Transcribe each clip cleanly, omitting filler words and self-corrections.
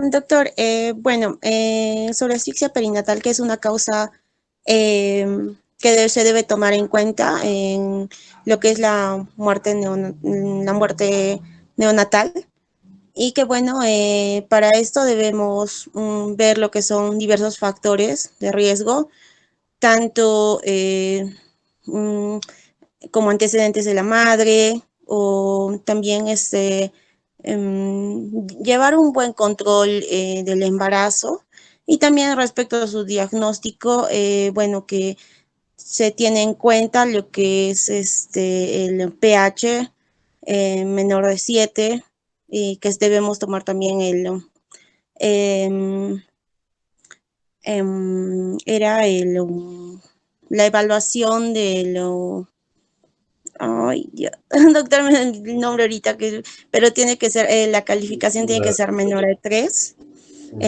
Doctor, sobre asfixia perinatal, que es una causa se debe tomar en cuenta en lo que es la muerte neonatal, y que para esto debemos ver lo que son diversos factores de riesgo, tanto mm, como antecedentes de la madre, o también llevar un buen control del embarazo. Y también respecto a su diagnóstico, que se tiene en cuenta lo que es el pH menor de 7, y que debemos tomar también em, era la evaluación de lo. Ay, Dios. Doctor, me da el nombre ahorita, pero tiene que ser, la calificación tiene que La- ser menor de 3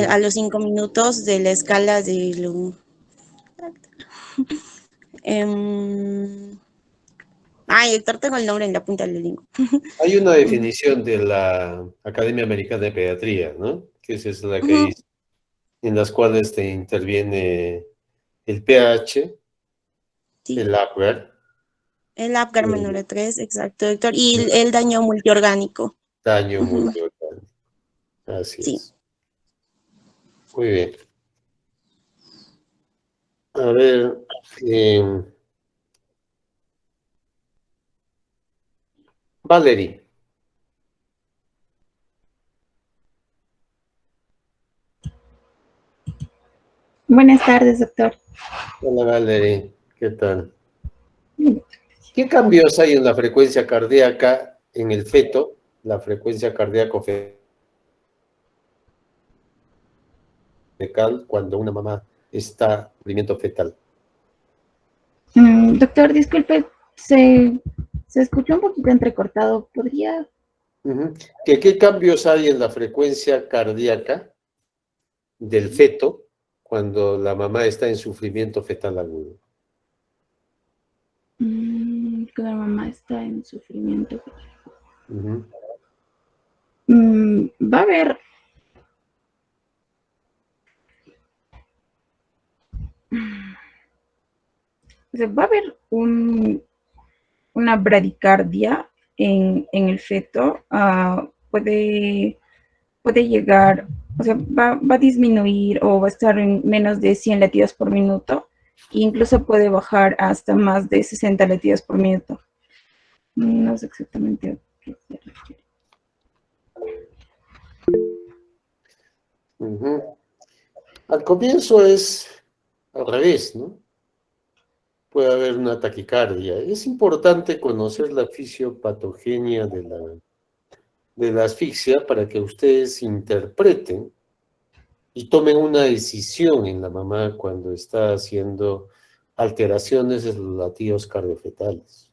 a Ujú. los 5 minutos de la escala de em, ay, doctor, tengo el nombre en la punta de la lengua. Hay una definición de la Academia Americana de Pediatría, ¿no? Que es la que Ujú. dice, en las cuales te interviene el pH, Sí, el Apgar, el Apgar menor el de 3, exacto, doctor. Y el daño multiorgánico. daño Ujú. multiorgánico. Así Sí. es. Muy bien. A ver, eh, Valerie. Buenas tardes, doctor. Hola, Valerie. ¿Qué tal? ¿Qué cambios hay en la frecuencia cardíaca en el feto, la frecuencia cardíaco fetal, cuando una mamá está en sufrimiento fetal? Doctor, disculpe, se escuchó un poquito entrecortado. ¿Podría? Ujú. ¿Qué cambios hay en la frecuencia cardíaca del feto cuando la mamá está en sufrimiento fetal agudo? Que la mamá está en sufrimiento. Ujú. Va a haber, o sea, va a haber una bradicardia en el feto. Puede llegar, o sea, va a disminuir o va a estar en menos de 100 latidos por minuto. E incluso puede bajar hasta más de 60 latidos por minuto. No sé exactamente a qué se refiere. Ujú. Al comienzo es al revés, ¿no? Puede haber una taquicardia. Es importante conocer la fisiopatogenia de la asfixia para que ustedes interpreten y tomen una decisión en la mamá cuando está haciendo alteraciones de los latidos cardiofetales.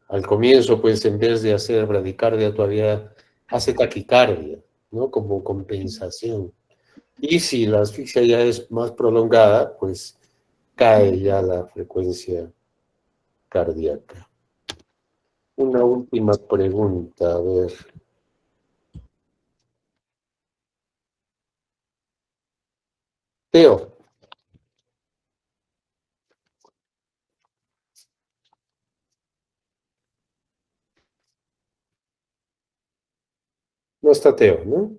Al comienzo, pues en vez de hacer bradicardia, todavía hace taquicardia, ¿no? Como compensación. Y si la asfixia ya es más prolongada, pues cae ya la frecuencia cardíaca. Una última pregunta, a ver. Teo, no está Teo, ¿no?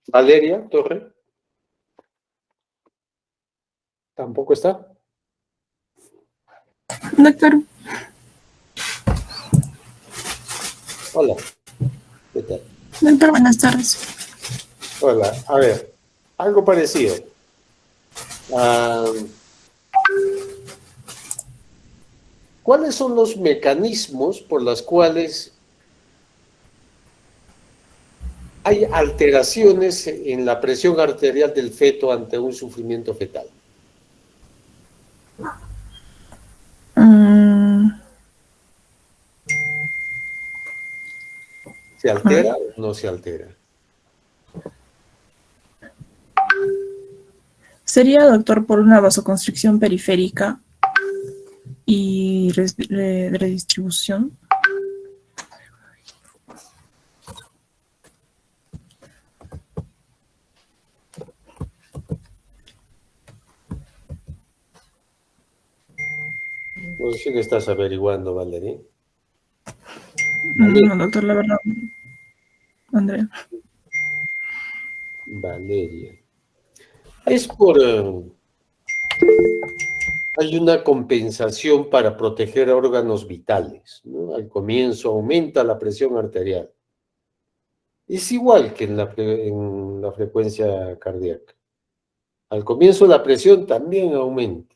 Valeria Torre, tampoco está. Doctor, Hola, ¿qué tal? doctor, buenas tardes. Hola, a ver, algo parecido. Ah, ¿cuáles son los mecanismos por los cuales hay alteraciones en la presión arterial del feto ante un sufrimiento fetal? Mm, ¿Se altera o no se altera? Sería, doctor, por una vasoconstricción periférica y redistribución. No sé si le estás averiguando, Valeria. No, doctor, la verdad. Andrea. Valeria. Es por... hay una compensación para proteger órganos vitales, ¿no? Al comienzo aumenta la presión arterial. Es igual que en la frecuencia cardíaca. Al comienzo la presión también aumenta.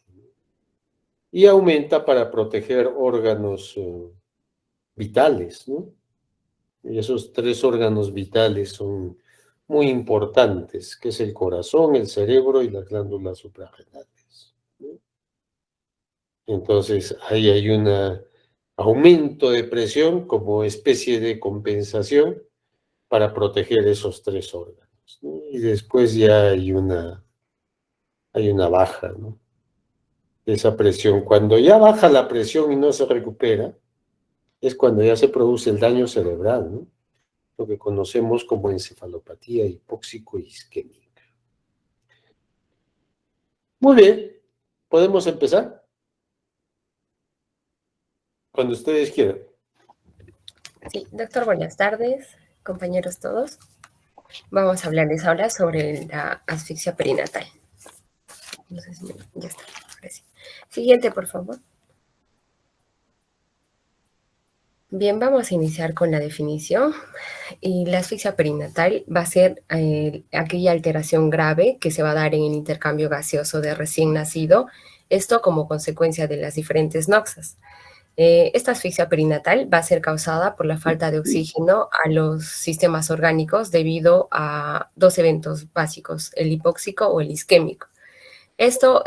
Y aumenta para proteger órganos vitales, ¿no? Y esos 3 órganos vitales son muy importantes, que es el corazón, el cerebro y las glándulas suprarrenales, ¿no? Entonces, ahí hay un aumento de presión como especie de compensación para proteger esos 3 órganos, ¿no? Y después ya hay una baja, ¿no? Esa presión. Cuando ya baja la presión y no se recupera, es cuando ya se produce el daño cerebral, ¿no? Lo que conocemos como encefalopatía hipóxico-isquémica. Muy bien, ¿podemos empezar? Cuando ustedes quieran. Sí, doctor, buenas tardes, compañeros todos. Vamos a hablarles ahora sobre la asfixia perinatal. No sé si ya está. Ahora sí. Siguiente, por favor. Bien, vamos a iniciar con la definición. Y la asfixia perinatal va a ser aquella alteración grave que se va a dar en el intercambio gaseoso de recién nacido, esto como consecuencia de las diferentes noxas. Esta asfixia perinatal va a ser causada por la falta de oxígeno a los sistemas orgánicos debido a 2 eventos básicos, el hipóxico o el isquémico. Esto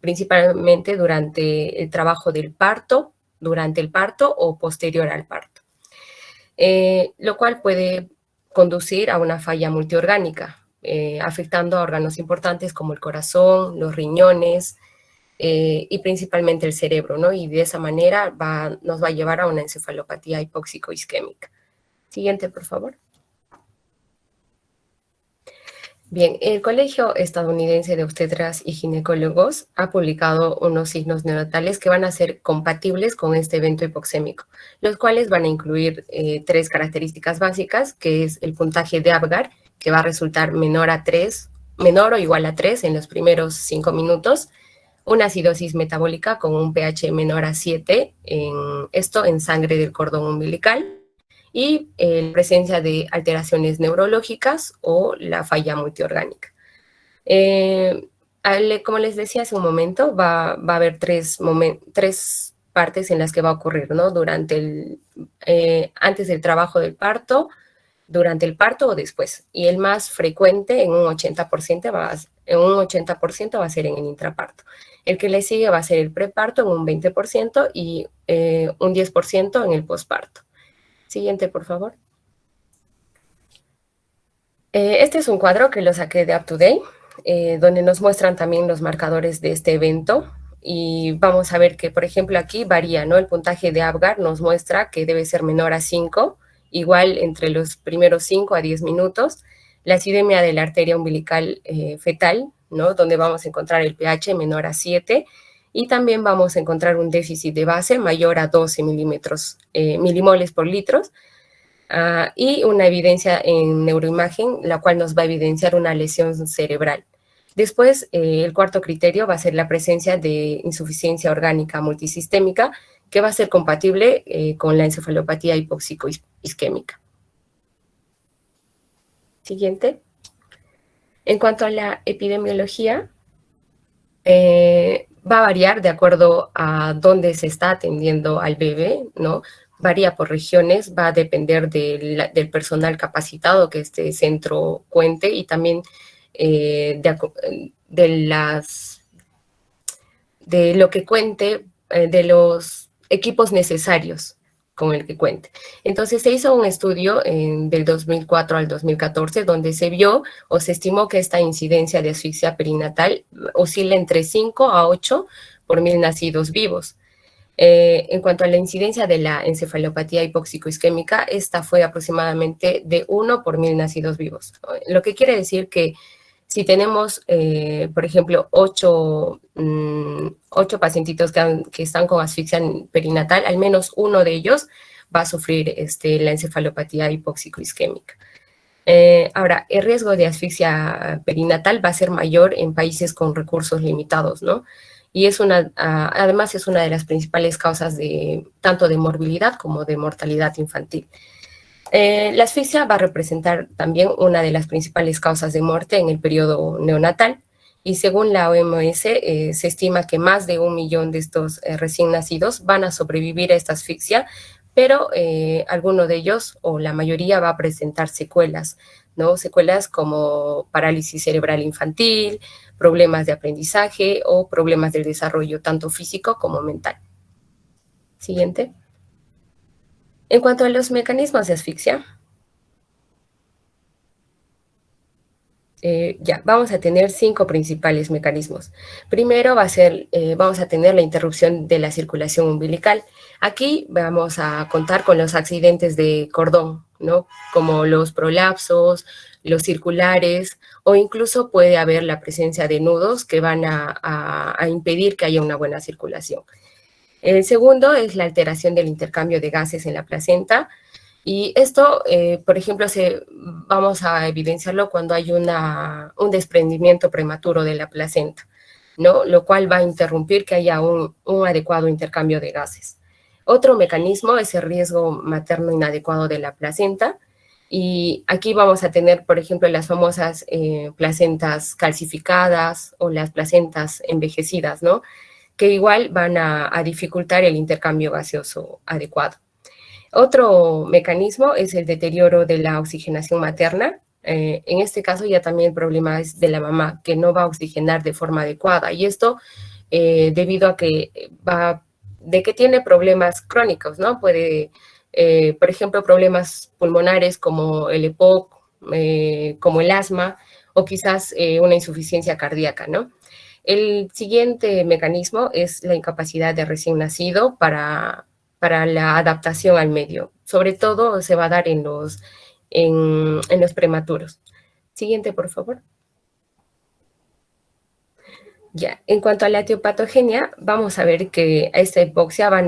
principalmente durante el trabajo del parto, durante el parto o posterior al parto, lo cual puede conducir a una falla multiorgánica, afectando a órganos importantes como el corazón, los riñones, y principalmente el cerebro, ¿no? Y de esa manera nos va a llevar a una encefalopatía hipóxico-isquémica. Siguiente, por favor. Bien, el Colegio Estadounidense de Obstetras y Ginecólogos ha publicado unos signos neonatales que van a ser compatibles con este evento hipoxémico, los cuales van a incluir 3 características básicas, que es el puntaje de Apgar, que va a resultar menor o igual a 3 en los primeros 5 minutos, una acidosis metabólica con un pH menor a 7, esto en sangre del cordón umbilical, y la presencia de alteraciones neurológicas o la falla multiorgánica. Como les decía hace un momento, va a haber 3 partes en las que va a ocurrir, ¿no? Antes del trabajo del parto, durante el parto o después. Y el más frecuente, en un 80%, va a ser en el intraparto. El que le sigue va a ser el preparto en un 20% y un 10% en el posparto. Siguiente, por favor. Este es un cuadro que lo saqué de UpToDate, donde nos muestran también los marcadores de este evento. Y vamos a ver que, por ejemplo, aquí varía, ¿no? El puntaje de Apgar nos muestra que debe ser menor a 5, igual entre los primeros 5 a 10 minutos. La acidemia de la arteria umbilical fetal, ¿no? Donde vamos a encontrar el pH menor a 7, y también vamos a encontrar un déficit de base mayor a 12 milimoles por litros, y una evidencia en neuroimagen, la cual nos va a evidenciar una lesión cerebral. Después, el cuarto criterio va a ser la presencia de insuficiencia orgánica multisistémica, que va a ser compatible con la encefalopatía hipóxico-isquémica. Siguiente. En cuanto a la epidemiología, va a variar de acuerdo a dónde se está atendiendo al bebé, ¿no? Varía por regiones, va a depender del personal capacitado que este centro cuente y también de lo que cuente, de los equipos necesarios con el que cuente. Entonces se hizo un estudio del 2004 al 2014 donde se vio o se estimó que esta incidencia de asfixia perinatal oscila entre 5 a 8 por 1000 nacidos vivos. En cuanto a la incidencia de la encefalopatía hipóxico-isquémica, esta fue aproximadamente de 1 por 1000 nacidos vivos. Lo que quiere decir que si tenemos, por ejemplo, 8 pacientitos que están con asfixia perinatal, al menos uno de ellos va a sufrir la encefalopatía hipóxico-isquémica. Ahora, el riesgo de asfixia perinatal va a ser mayor en países con recursos limitados, ¿no? Y además es una de las principales causas tanto de morbilidad como de mortalidad infantil. La asfixia va a representar también una de las principales causas de muerte en el periodo neonatal y según la OMS se estima que más de 1 millón de estos recién nacidos van a sobrevivir a esta asfixia, pero alguno de ellos o la mayoría va a presentar secuelas, ¿no? Secuelas como parálisis cerebral infantil, problemas de aprendizaje o problemas del desarrollo tanto físico como mental. Siguiente. En cuanto a los mecanismos de asfixia, vamos a tener 5 principales mecanismos. Primero vamos a tener la interrupción de la circulación umbilical. Aquí vamos a contar con los accidentes de cordón, ¿no? Como los prolapsos, los circulares, o incluso puede haber la presencia de nudos que van a impedir que haya una buena circulación. El segundo es la alteración del intercambio de gases en la placenta. Y esto, por ejemplo, vamos a evidenciarlo cuando hay un desprendimiento prematuro de la placenta, ¿no? Lo cual va a interrumpir que haya un adecuado intercambio de gases. Otro mecanismo es el riesgo materno inadecuado de la placenta. Y aquí vamos a tener, por ejemplo, las famosas placentas calcificadas o las placentas envejecidas, ¿no? Que igual van a dificultar el intercambio gaseoso adecuado. Otro mecanismo es el deterioro de la oxigenación materna. En este caso ya también el problema es de la mamá, que no va a oxigenar de forma adecuada. Y esto debido a que tiene problemas crónicos, ¿no? Puede, por ejemplo, problemas pulmonares como el EPOC, como el asma, o quizás una insuficiencia cardíaca, ¿no? El siguiente mecanismo es la incapacidad de recién nacido para la adaptación al medio. Sobre todo se va a dar en los prematuros. Siguiente, por favor. Ya, en cuanto a la etiopatogenia, vamos a ver que a esta hipoxia va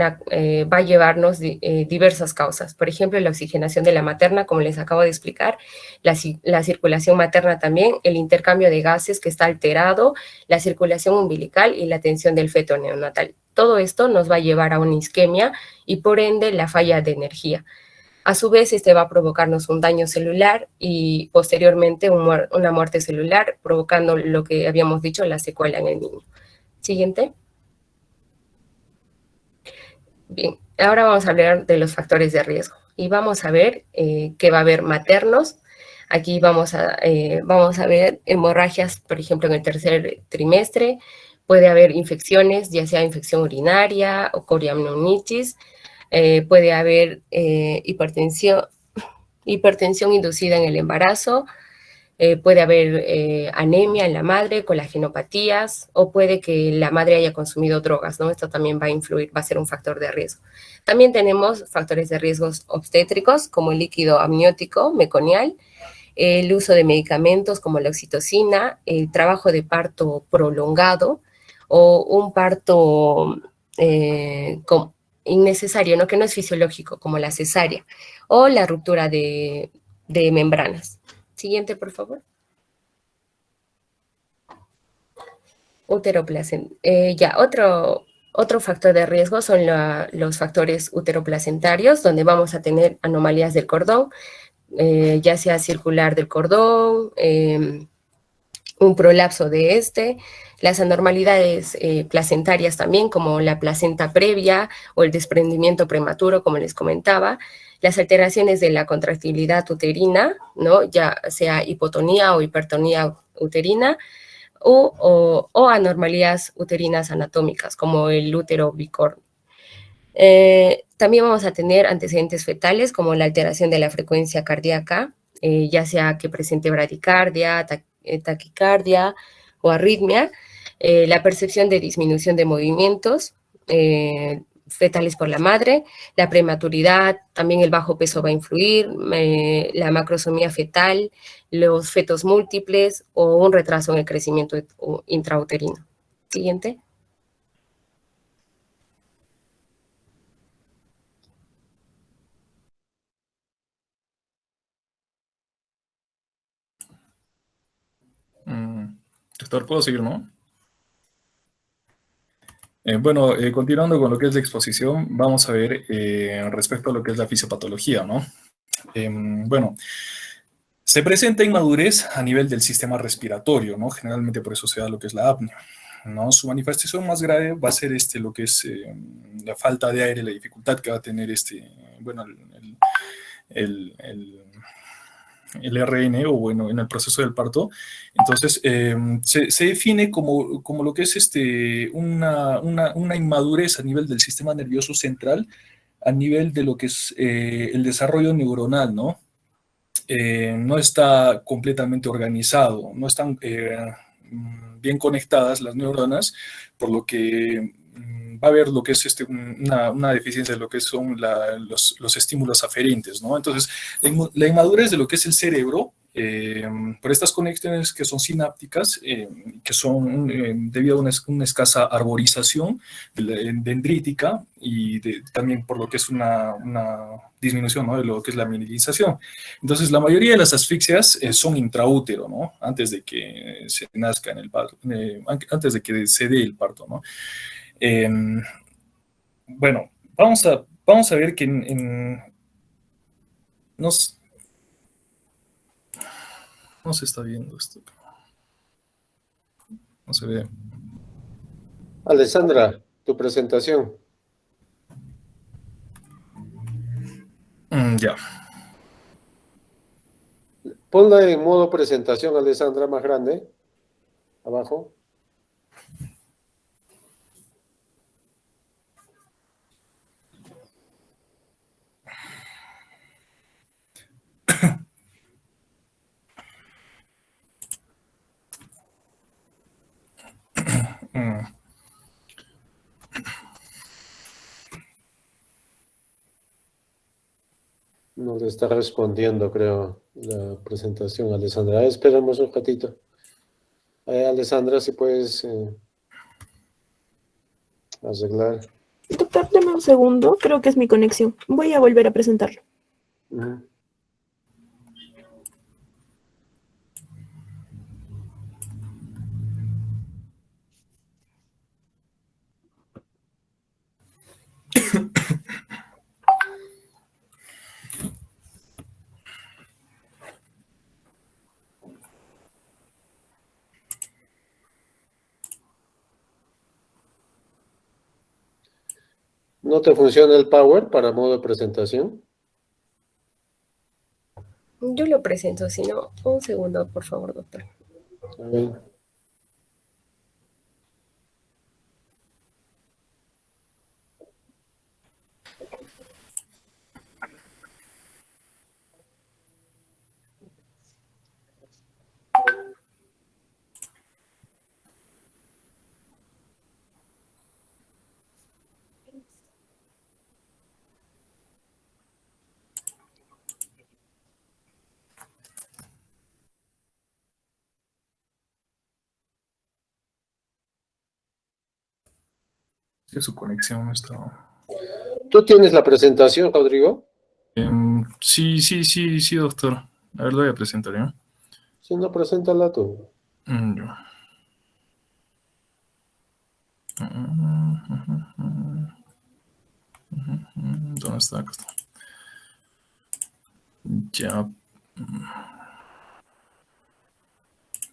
a llevarnos diversas causas. Por ejemplo, la oxigenación de la materna, como les acabo de explicar, la circulación materna también, el intercambio de gases que está alterado, la circulación umbilical y la tensión del feto neonatal. Todo esto nos va a llevar a una isquemia y por ende la falla de energía. A su vez, va a provocarnos un daño celular y posteriormente una muerte celular, provocando lo que habíamos dicho, la secuela en el niño. Siguiente. Bien, ahora vamos a hablar de los factores de riesgo y vamos a ver que va a haber maternos. Aquí vamos a ver hemorragias, por ejemplo, en el tercer trimestre. Puede haber infecciones, ya sea infección urinaria o coriamnionitis. Puede haber hipertensión inducida en el embarazo, puede haber anemia en la madre, colagenopatías, o puede que la madre haya consumido drogas, ¿no? Esto también va a influir, va a ser un factor de riesgo. También tenemos factores de riesgos obstétricos, como el líquido amniótico meconial, el uso de medicamentos como la oxitocina, el trabajo parto prolongado, o un parto innecesario, ¿no? Que no es fisiológico, como la cesárea, o la ruptura de membranas. Siguiente, por favor. Otro factor de riesgo son los factores uteroplacentarios, donde vamos a tener anomalías del cordón, ya sea circular del cordón, un prolapso de las anormalidades placentarias también, como la placenta previa o el desprendimiento prematuro, como les comentaba, las alteraciones de la contractilidad uterina, ¿no? Ya sea hipotonía o hipertonía uterina, o anormalías uterinas anatómicas, como el útero bicornio. También vamos a tener antecedentes fetales como la alteración de la frecuencia cardíaca, ya sea que presente bradicardia, taquicardia o arritmia, la percepción de disminución de movimientos fetales por la madre, la prematuridad, también el bajo peso va a influir, la macrosomía fetal, los fetos múltiples o un retraso en el crecimiento intrauterino. Siguiente. Doctor, ¿puedo seguir, no? Bueno, continuando con lo que es la exposición, vamos a ver respecto a lo que es la fisiopatología, ¿no? Bueno, se presenta inmadurez a nivel del sistema respiratorio, ¿no? Generalmente por eso se da lo que es la apnea, ¿no? Su manifestación más grave va a ser lo que es la falta de aire, la dificultad que va a tener bueno, el RN o bueno, en el proceso del parto. Entonces, se define como lo que es una inmadurez a nivel del sistema nervioso central, a nivel de lo que es el desarrollo neuronal, ¿no? No está completamente organizado, no están bien conectadas las neuronas, por lo que va a haber lo que es una deficiencia de lo que son los estímulos aferentes, ¿no? Entonces, la inmadurez de lo que es el cerebro, por estas conexiones que son sinápticas, que son debido a una escasa arborización dendrítica y también por lo que es una disminución, ¿no? De lo que es la mielinización. Entonces, la mayoría de las asfixias son intraútero, ¿no? Antes de que se nazca en el parto, antes de que se dé el parto, ¿no? Bueno, vamos a ver que no se está viendo esto. No se ve. Alessandra, tu presentación. Ya. Ponla en modo presentación, Alessandra, más grande. Abajo. No le está respondiendo, creo, la presentación, Alessandra. Esperemos un ratito. Alessandra, si puedes arreglar. Doctor, deme un segundo, creo que es mi conexión. Voy a volver a presentarlo. Uh-huh. ¿No te funciona el Power para modo de presentación? Yo lo presento, si no, un segundo, por favor, doctor. A ver. Que su conexión no está. ¿Tú tienes la presentación, Rodrigo? Sí, doctor. A ver, lo voy a presentar, ¿ya? Si no, preséntala tú. Ya. ¿Dónde está? Acá está. Ya.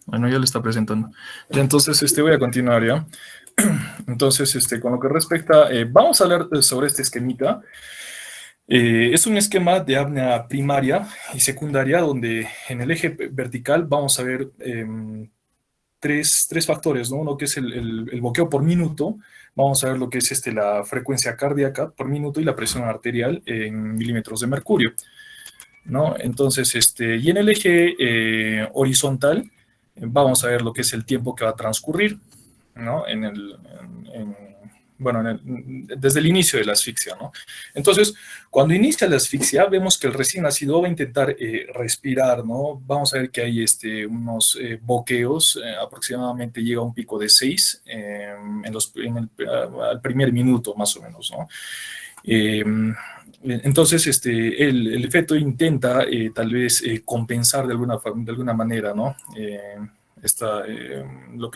Bueno, ya le está presentando. Y entonces, voy a continuar, ¿ya? Entonces, con lo que respecta, vamos a hablar sobre este esquemita. Es un esquema de apnea primaria y secundaria, donde en el eje vertical vamos a ver tres factores, ¿no? Uno que es el boqueo por minuto, vamos a ver lo que es la frecuencia cardíaca por minuto y la presión arterial en milímetros de mercurio, ¿no? Entonces, y en el eje horizontal, vamos a ver lo que es el tiempo que va a transcurrir, ¿no? Bueno, desde el inicio de la asfixia, ¿no? Entonces, cuando inicia la asfixia, vemos que el recién nacido va a intentar respirar, ¿no? Vamos a ver que hay unos boqueos, aproximadamente llega a un pico de 6 al primer minuto, más o menos, ¿no? Entonces, el feto intenta tal vez compensar de alguna manera, ¿no?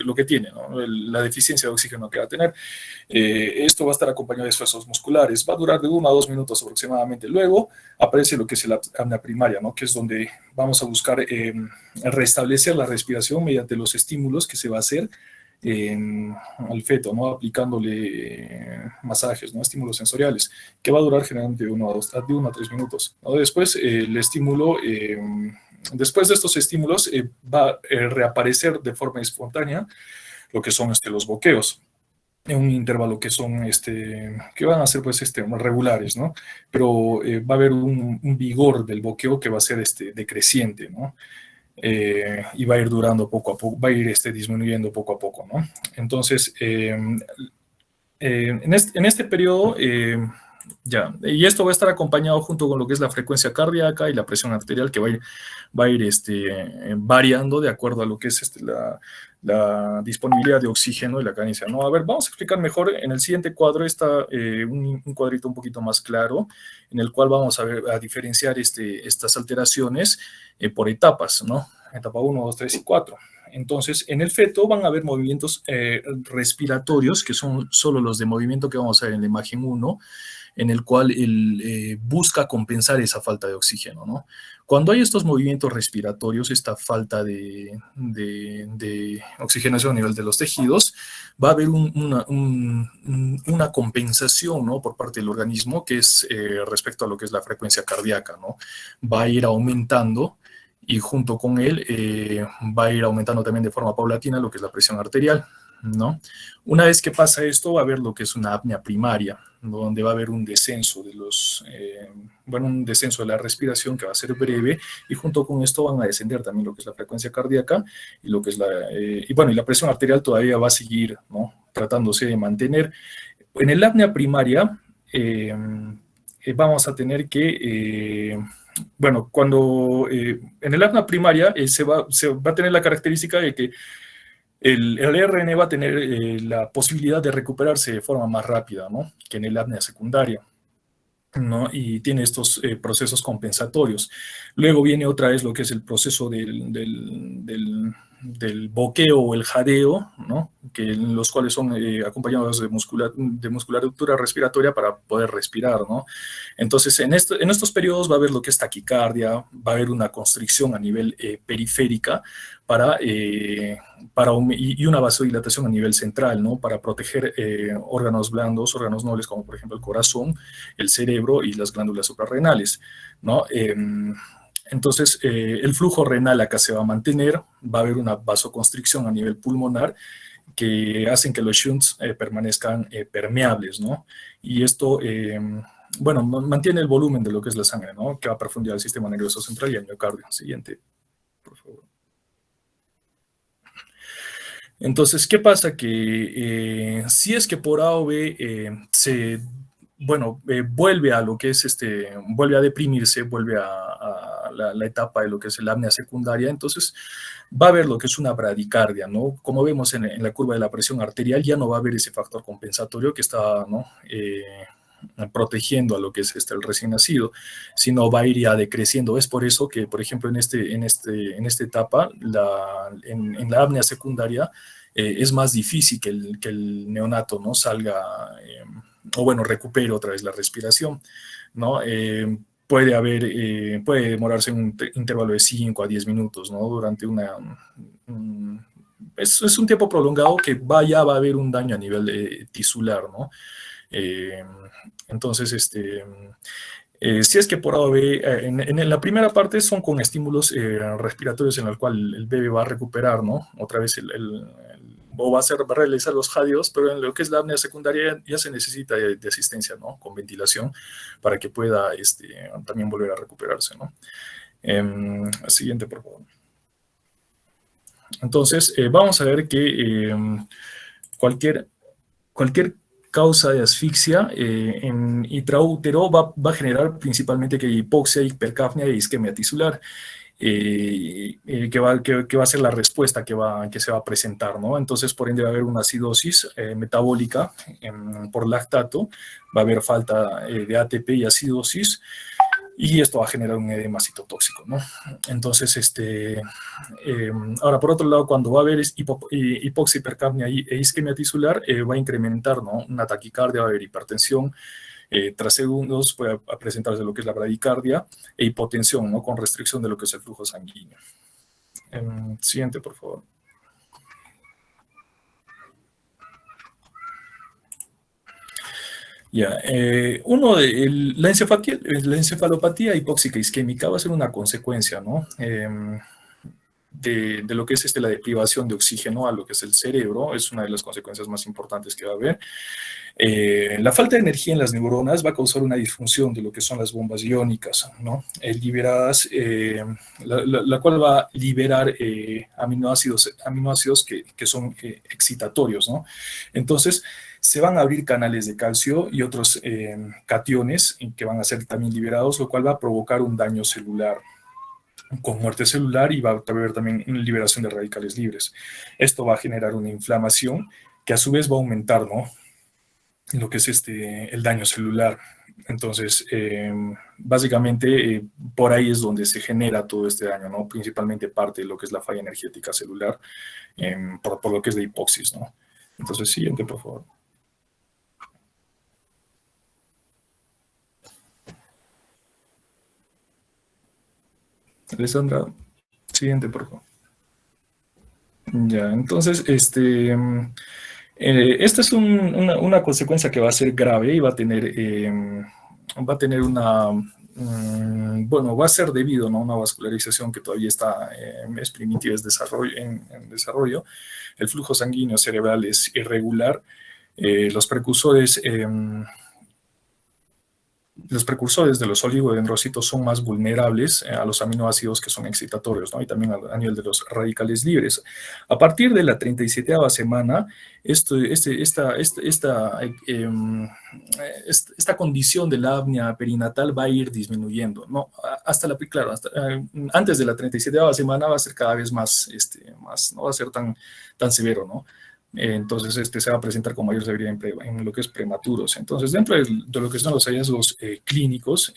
Lo que tiene, ¿no? La deficiencia de oxígeno que va a tener. Esto va a estar acompañado de esfuerzos musculares, va a durar de 1 a 2 minutos aproximadamente. Luego aparece lo que es la apnea primaria, ¿no? Que es donde vamos a buscar restablecer la respiración mediante los estímulos que se va a hacer al feto, ¿no? Aplicándole masajes, ¿no? Estímulos sensoriales, que va a durar generalmente de 1 a 3 minutos, ¿no? Después el estímulo, después de estos estímulos va a reaparecer de forma espontánea lo que son los boqueos en un intervalo que son que van a ser pues regulares, ¿no? Pero va a haber un vigor del boqueo que va a ser decreciente, ¿no? Y va a ir durando poco a poco, va a ir disminuyendo poco a poco, ¿no? Entonces, en este periodo, ya, y esto va a estar acompañado junto con lo que es la frecuencia cardíaca y la presión arterial, que va a ir variando de acuerdo a lo que es la disponibilidad de oxígeno y la carencia, ¿no? A ver, vamos a explicar mejor. En el siguiente cuadro está un cuadrito un poquito más claro, en el cual vamos a diferenciar estas alteraciones por etapas, ¿no? Etapa 1, 2, 3 y 4. Entonces, en el feto van a haber movimientos respiratorios, que son solo los de movimiento que vamos a ver en la imagen 1, en el cual él busca compensar esa falta de oxígeno, ¿no? Cuando hay estos movimientos respiratorios, esta falta de oxigenación a nivel de los tejidos, va a haber una compensación, ¿no? Por parte del organismo, que es respecto a lo que es la frecuencia cardíaca, ¿no? Va a ir aumentando y junto con él va a ir aumentando también de forma paulatina lo que es la presión arterial, ¿no? Una vez que pasa esto, va a haber lo que es una apnea primaria, donde va a haber un descenso un descenso de la respiración que va a ser breve, y junto con esto van a descender también lo que es la frecuencia cardíaca y lo que es y la presión arterial todavía va a seguir, ¿no? Tratándose de mantener. En el apnea primaria vamos a tener que cuando en el apnea primaria se va a tener la característica de que el RN va a tener la posibilidad de recuperarse de forma más rápida, ¿no? Que en el apnea secundaria, ¿no? Y tiene estos procesos compensatorios. Luego viene otra vez lo que es el proceso del boqueo o el jadeo, ¿no? Los cuales son acompañados de musculatura respiratoria para poder respirar, ¿no? Entonces, en estos periodos va a haber lo que es taquicardia, va a haber una constricción a nivel periférica y una vasodilatación a nivel central, ¿no? Para proteger órganos blandos, órganos nobles, como por ejemplo el corazón, el cerebro y las glándulas suprarrenales, ¿no? Entonces, el flujo renal acá se va a mantener, va a haber una vasoconstricción a nivel pulmonar que hacen que los shunts permanezcan permeables, ¿no? Y esto, mantiene el volumen de lo que es la sangre, ¿no? Que va a profundizar el sistema nervioso central y el miocardio. Siguiente, por favor. Entonces, ¿qué pasa? Que si es que por A o B vuelve a lo que es vuelve a deprimirse, vuelve a la etapa de lo que es la apnea secundaria, entonces va a haber lo que es una bradicardia, ¿no? Como vemos en la curva de la presión arterial, ya no va a haber ese factor compensatorio que está, ¿no? Protegiendo a lo que es el recién nacido, sino va a ir ya decreciendo. Es por eso que, por ejemplo, en esta etapa, en la apnea secundaria, es más difícil que el neonato, ¿no? Salga recupere otra vez la respiración, ¿no? Puede demorarse en un intervalo de 5 a 10 minutos, ¿no? Durante es un tiempo prolongado que ya va a haber un daño a nivel tisular, ¿no? Entonces, Si es que por A o B, en la primera parte son con estímulos respiratorios en el cual el bebé va a recuperar, ¿no? Otra vez o va a realizar los jadios, pero en lo que es la apnea secundaria ya se necesita de asistencia, ¿no? Con ventilación para que pueda también volver a recuperarse, ¿no? Siguiente, por favor. Entonces, vamos a ver que cualquier causa de asfixia en intraútero va a generar principalmente que hipoxia, hipercapnia y isquemia tisular, que va a ser la respuesta que se va a presentar, ¿no? Entonces, por ende, va a haber una acidosis metabólica por lactato, va a haber falta de ATP y acidosis, y esto va a generar un edema citotóxico, ¿no? Entonces, ahora, por otro lado, cuando va a haber hipoxia, hipercapnia e isquemia tisular, va a incrementar, ¿no? Una taquicardia, va a haber hipertensión, tras segundos puede presentarse lo que es la bradicardia e hipotensión, ¿no? Con restricción de lo que es el flujo sanguíneo. Siguiente, por favor. Ya, la encefalopatía hipóxica isquémica va a ser una consecuencia, ¿no? De lo que es la deprivación de oxígeno a lo que es el cerebro, es una de las consecuencias más importantes que va a haber. La falta de energía en las neuronas va a causar una disfunción de lo que son las bombas iónicas, ¿no? Liberadas, la cual va a liberar aminoácidos que son excitatorios, ¿no? Entonces, se van a abrir canales de calcio y otros cationes que van a ser también liberados, lo cual va a provocar un daño celular con muerte celular y va a haber también una liberación de radicales libres. Esto va a generar una inflamación que a su vez va a aumentar, ¿no? Lo que es el daño celular. Entonces, básicamente, por ahí es donde se genera todo este daño, ¿no? Principalmente parte de lo que es la falla energética celular, por lo que es la hipoxis, ¿no? Entonces, siguiente, por favor. Alessandra, siguiente, por favor. Ya, entonces, esta es una consecuencia que va a ser grave y va a tener bueno, va a ser debido, ¿no? A una vascularización que todavía es primitiva, en desarrollo. El flujo sanguíneo cerebral es irregular. Los precursores de los oligodendrocitos son más vulnerables a los aminoácidos que son excitatorios, ¿no? Y también a nivel de los radicales libres. A partir de la 37ª semana, esta condición de la apnea perinatal va a ir disminuyendo, ¿no? Antes de la 37ª semana va a ser cada vez más, no va a ser tan severo, ¿no? Entonces se va a presentar con mayor severidad en lo que es prematuros. Entonces, dentro de lo que son los hallazgos clínicos,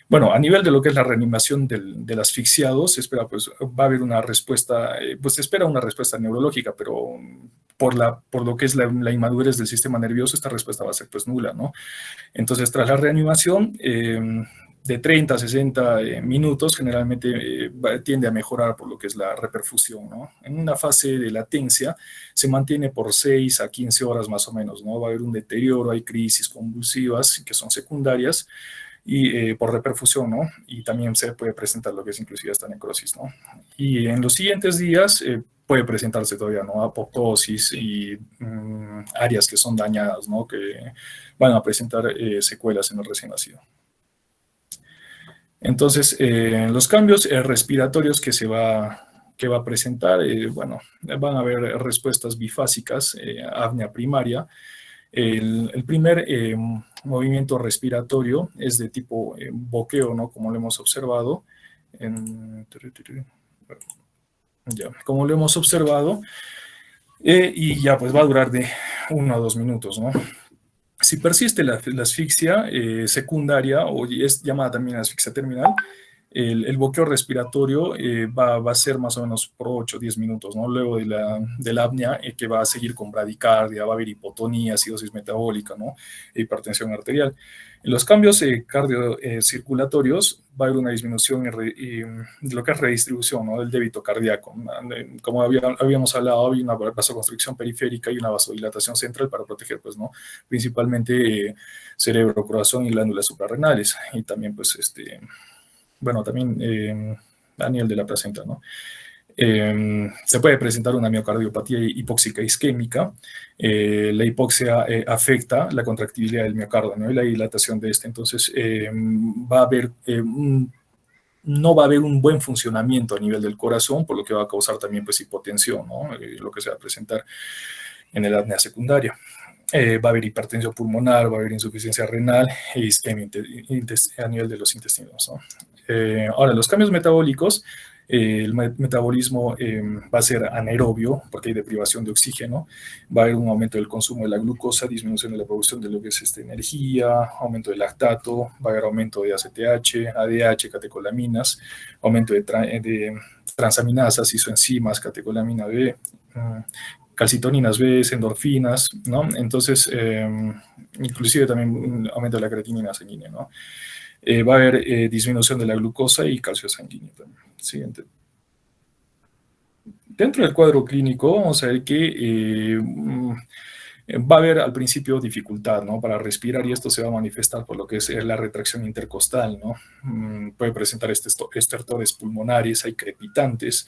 bueno, a nivel de lo que es la reanimación del asfixiado, se espera, pues, va a haber una respuesta, pues se espera una respuesta neurológica, pero por lo que es la inmadurez del sistema nervioso, esta respuesta va a ser, pues, nula, ¿no? Entonces, tras la reanimación, de 30 a 60 minutos, generalmente tiende a mejorar por lo que es la reperfusión, ¿no? En una fase de latencia se mantiene por 6 a 15 horas más o menos, ¿no? Va a haber un deterioro, hay crisis convulsivas que son secundarias y por reperfusión, ¿no? Y también se puede presentar lo que es inclusive esta necrosis, ¿no? Y en los siguientes días puede presentarse todavía, ¿no? Apoptosis y áreas que son dañadas, ¿no? Que van a presentar secuelas en el recién nacido. Entonces, los cambios respiratorios que va a presentar, bueno, van a haber respuestas bifásicas, apnea primaria. El primer movimiento respiratorio es de tipo boqueo, ¿no? Como lo hemos observado. Como lo hemos observado, y ya pues va a durar de 1 a 2 minutos, ¿no? Si persiste la asfixia secundaria, o es llamada también asfixia terminal, el bloqueo respiratorio va a ser más o menos por 8 o 10 minutos, ¿no? Luego de la apnea, que va a seguir con bradicardia, va a haber hipotonía, acidosis metabólica, ¿no? Hipertensión arterial. En los cambios cardiocirculatorios va a haber una disminución de lo que es redistribución, ¿no? Del débito cardíaco. Como habíamos hablado, hay una vasoconstricción periférica y una vasodilatación central para proteger, pues, ¿no? Principalmente cerebro, corazón y glándulas suprarrenales. Y también, pues, bueno, también a nivel de la placenta, ¿no? Se puede presentar una miocardiopatía hipóxica isquémica. La hipoxia afecta la contractibilidad del miocardio, ¿no? Y la dilatación de este. Entonces, va a haber no va a haber un buen funcionamiento a nivel del corazón, por lo que va a causar también, pues, hipotensión, ¿no? Lo que se va a presentar en el apnea secundaria. Va a haber hipertensión pulmonar, va a haber insuficiencia renal e isquemia a nivel de los intestinos, ¿no? Ahora, los cambios metabólicos, el metabolismo va a ser anaerobio, porque hay deprivación de oxígeno, va a haber un aumento del consumo de la glucosa, disminución de la producción de lo que es energía, aumento del lactato, va a haber aumento de ACTH, ADH, catecolaminas, aumento de transaminasas, isoenzimas, catecolamina B, calcitoninas B, endorfinas, ¿no? Entonces, inclusive también un aumento de la creatinina sanguínea, ¿no? Va a haber disminución de la glucosa y calcio sanguíneo también. Siguiente. Dentro del cuadro clínico vamos a ver que va a haber al principio dificultad, ¿no? Para respirar, y esto se va a manifestar por lo que es la retracción intercostal, ¿no? Puede presentar estertores pulmonares, hay crepitantes,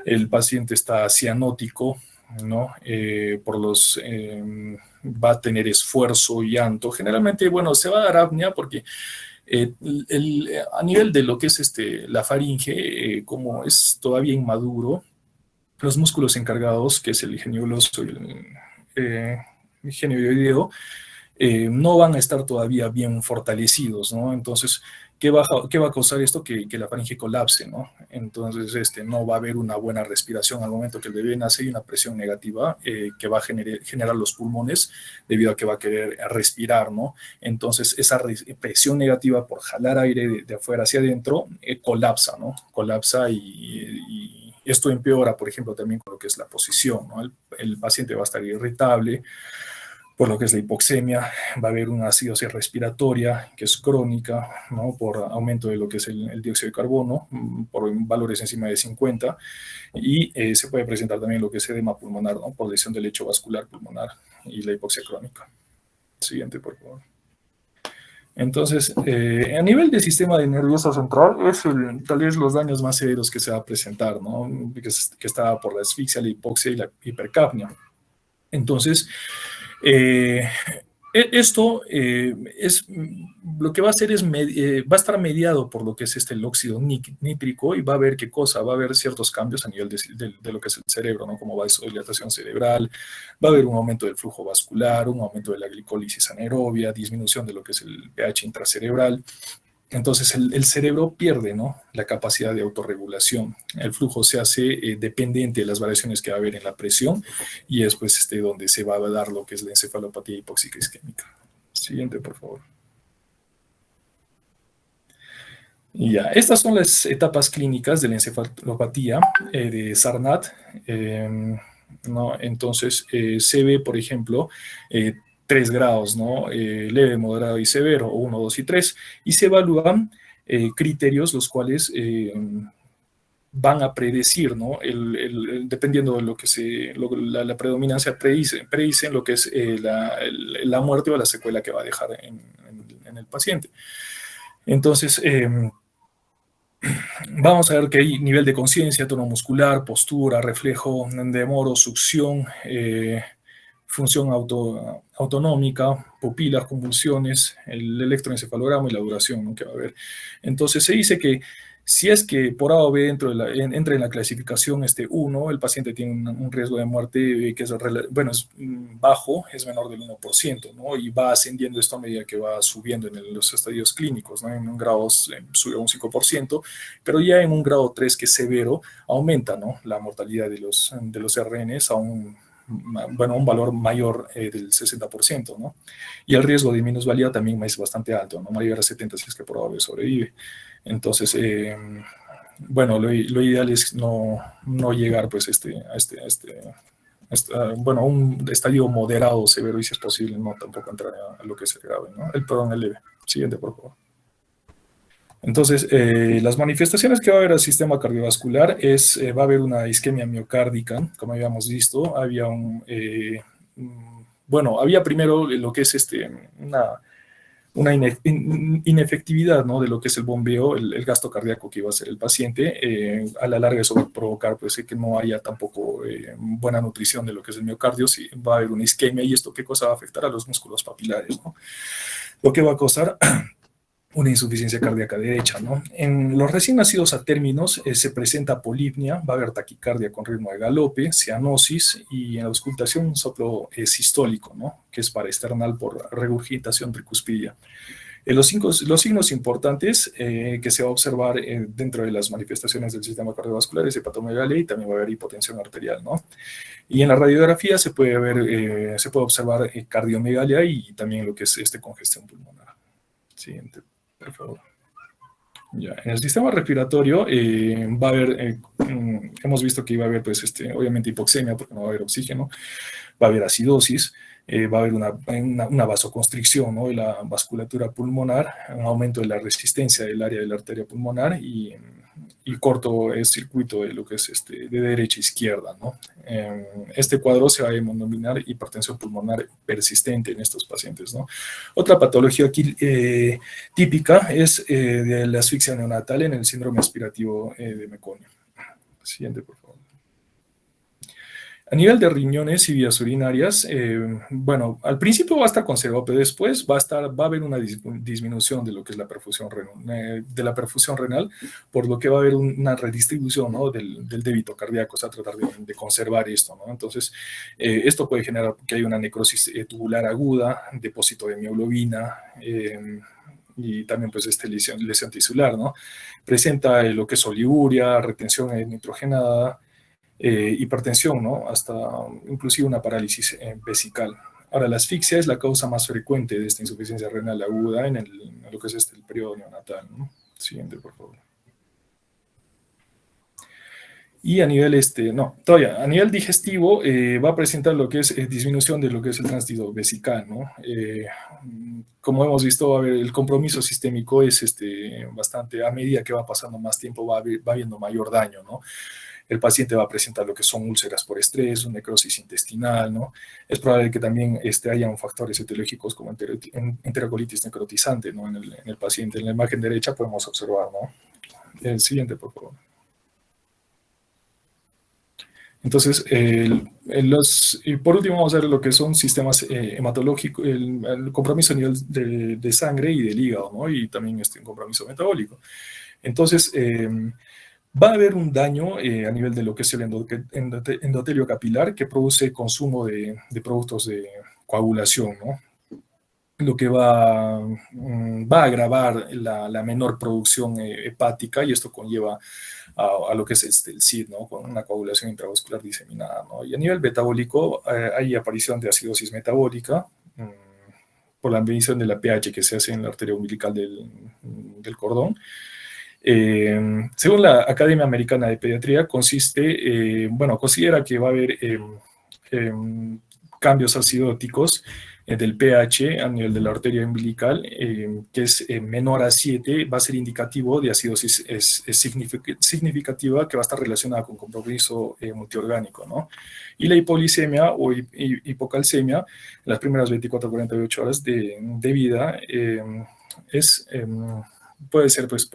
el paciente está cianótico, ¿no? Va a tener esfuerzo y llanto. Generalmente, bueno, se va a dar apnea porque a nivel de lo que es la faringe, como es todavía inmaduro, los músculos encargados, que es el ingenio gloso y el ingenio ioideo, no van a estar todavía bien fortalecidos, ¿no? Entonces, ¿qué va a causar esto? Que la faringe colapse, ¿no? Entonces, no va a haber una buena respiración al momento que el bebé nace, y una presión negativa que va a generar los pulmones debido a que va a querer respirar, ¿no? Entonces, esa presión negativa por jalar aire de afuera hacia adentro colapsa, ¿no? Colapsa y esto empeora, por ejemplo, también con lo que es la posición, ¿no? El paciente va a estar irritable, por lo que es la hipoxemia, va a haber una acidosis respiratoria que es crónica, ¿no? Por aumento de lo que es el dióxido de carbono, por valores encima de 50, y se puede presentar también lo que es edema pulmonar, ¿no? Por lesión del lecho vascular pulmonar y la hipoxia crónica. Siguiente, por favor. Entonces, a nivel del sistema nervioso central, es tal vez los daños más severos que se va a presentar, ¿no? Que está por la asfixia, la hipoxia y la hipercapnia. Entonces, esto es lo que va a hacer va a estar mediado por lo que es el óxido nítrico, y va a haber qué cosa, va a haber ciertos cambios a nivel de lo que es el cerebro, ¿no? Como vasodilatación cerebral, va a haber un aumento del flujo vascular, un aumento de la glicólisis anaerobia, disminución de lo que es el pH intracerebral. Entonces el cerebro pierde, ¿no? La capacidad de autorregulación. El flujo se hace dependiente de las variaciones que va a haber en la presión, y es pues donde se va a dar lo que es la encefalopatía hipóxica isquémica. Siguiente, por favor. Y ya, estas son las etapas clínicas de la encefalopatía de Sarnat, ¿no? Entonces se ve, por ejemplo, 3 grados, ¿no? Leve, moderado y severo, 1, 2 y 3, y se evalúan criterios los cuales van a predecir, ¿no? Dependiendo de lo que la predominancia predicen lo que es la muerte o la secuela que va a dejar en el paciente. Entonces, vamos a ver que hay nivel de conciencia, tono muscular, postura, reflejo, demoro, succión, función autonómica, pupilas, convulsiones, el electroencefalograma y la duración, ¿no? Que va a haber. Entonces se dice que si es que por A o B entra en la clasificación 1, el paciente tiene un riesgo de muerte que es bajo, es menor del 1%, ¿no? Y va ascendiendo esto a medida que va subiendo en los estadios clínicos, ¿no? En un grado sube a un 5%, pero ya en un grado 3, que es severo, aumenta, ¿no? La mortalidad de los RNs a un bueno, un valor mayor del 60%, ¿no? Y el riesgo de minusvalía también es bastante alto, ¿no? Mayor a 70 si es que probable sobrevive. Entonces, bueno, lo ideal es no llegar pues bueno, un estadio moderado, severo, y si es posible, no tampoco entrar a lo que es el grave, ¿no? El leve. Siguiente, por favor. Entonces, las manifestaciones que va a haber al sistema cardiovascular va a haber una isquemia miocárdica, como habíamos visto. Había bueno, había primero lo que es una inefectividad, ¿no? De lo que es el bombeo, el gasto cardíaco que iba a hacer el paciente. A la larga eso va a provocar pues, que no haya tampoco buena nutrición de lo que es el miocardio, si va a haber una isquemia, y esto qué cosa va a afectar a los músculos papilares, ¿no? Lo que va a causar una insuficiencia cardíaca derecha, ¿no? En los recién nacidos a términos se presenta polipnia, va a haber taquicardia con ritmo de galope, cianosis, y en la auscultación un soplo sistólico, ¿no? Que es paraesternal por regurgitación tricuspidia. Los signos importantes que se va a observar dentro de las manifestaciones del sistema cardiovascular es hepatomegalia, y también va a haber hipotensión arterial, ¿no? Y en la radiografía se puede observar cardiomegalia y también lo que es congestión pulmonar. Siguiente, por favor. Ya, en el sistema respiratorio va a haber, hemos visto que va a haber, pues, obviamente hipoxemia, porque no va a haber oxígeno, va a haber acidosis, va a haber una vasoconstricción, ¿no? De la vasculatura pulmonar, un aumento de la resistencia del área de la arteria pulmonar y corto circuito de lo que es de derecha a izquierda, ¿no? Este cuadro se va a denominar hipertensión pulmonar persistente en estos pacientes, ¿no? Otra patología aquí típica es de la asfixia neonatal en el síndrome aspirativo de Meconio. Siguiente, por favor. A nivel de riñones y vías urinarias, bueno, al principio va a estar conservado, pero después va a haber una disminución de lo que es la perfusión renal, por lo que va a haber una redistribución, ¿no? del débito cardíaco, o sea, tratar de conservar esto, ¿no? Entonces, esto puede generar que haya una necrosis tubular aguda, depósito de mioglobina, y también pues lesión tisular, ¿no? Presenta lo que es oliuria, retención nitrogenada, hipertensión, ¿no? Hasta inclusive una parálisis vesical. Ahora, la asfixia es la causa más frecuente de esta insuficiencia renal aguda en lo que es el periodo neonatal, ¿no? Siguiente, por favor. Y a nivel, a nivel digestivo va a presentar lo que es disminución de lo que es el tránsito vesical, ¿no? Como hemos visto, va a haber el compromiso sistémico es bastante, a medida que va pasando más tiempo va habiendo mayor daño, ¿no? El paciente va a presentar lo que son úlceras por estrés, una necrosis intestinal, ¿no? Es probable que también haya factores etiológicos como enterocolitis necrotizante, ¿no? En el paciente. En la imagen derecha podemos observar, ¿no? El siguiente, por favor. Entonces, y por último vamos a ver lo que son sistemas hematológicos, el compromiso a nivel de sangre y del hígado, ¿no? Y también un compromiso metabólico. Entonces, va a haber un daño a nivel de lo que es el endotelio capilar, que produce consumo de productos de coagulación, ¿no? Lo que va a agravar la menor producción hepática, y esto conlleva a lo que es el SID, ¿no? Con una coagulación intravascular diseminada, ¿no? Y a nivel metabólico hay aparición de acidosis metabólica por la medición de la pH que se hace en la arteria umbilical del cordón. Según la Academia Americana de Pediatría, considera que va a haber cambios acidóticos del pH a nivel de la arteria umbilical, que es menor a 7, va a ser indicativo de acidosis significativa, que va a estar relacionada con compromiso multiorgánico, ¿no? Y la hipoglicemia o hipocalcemia en las primeras 24 a 48 horas de vida puede ser, pues,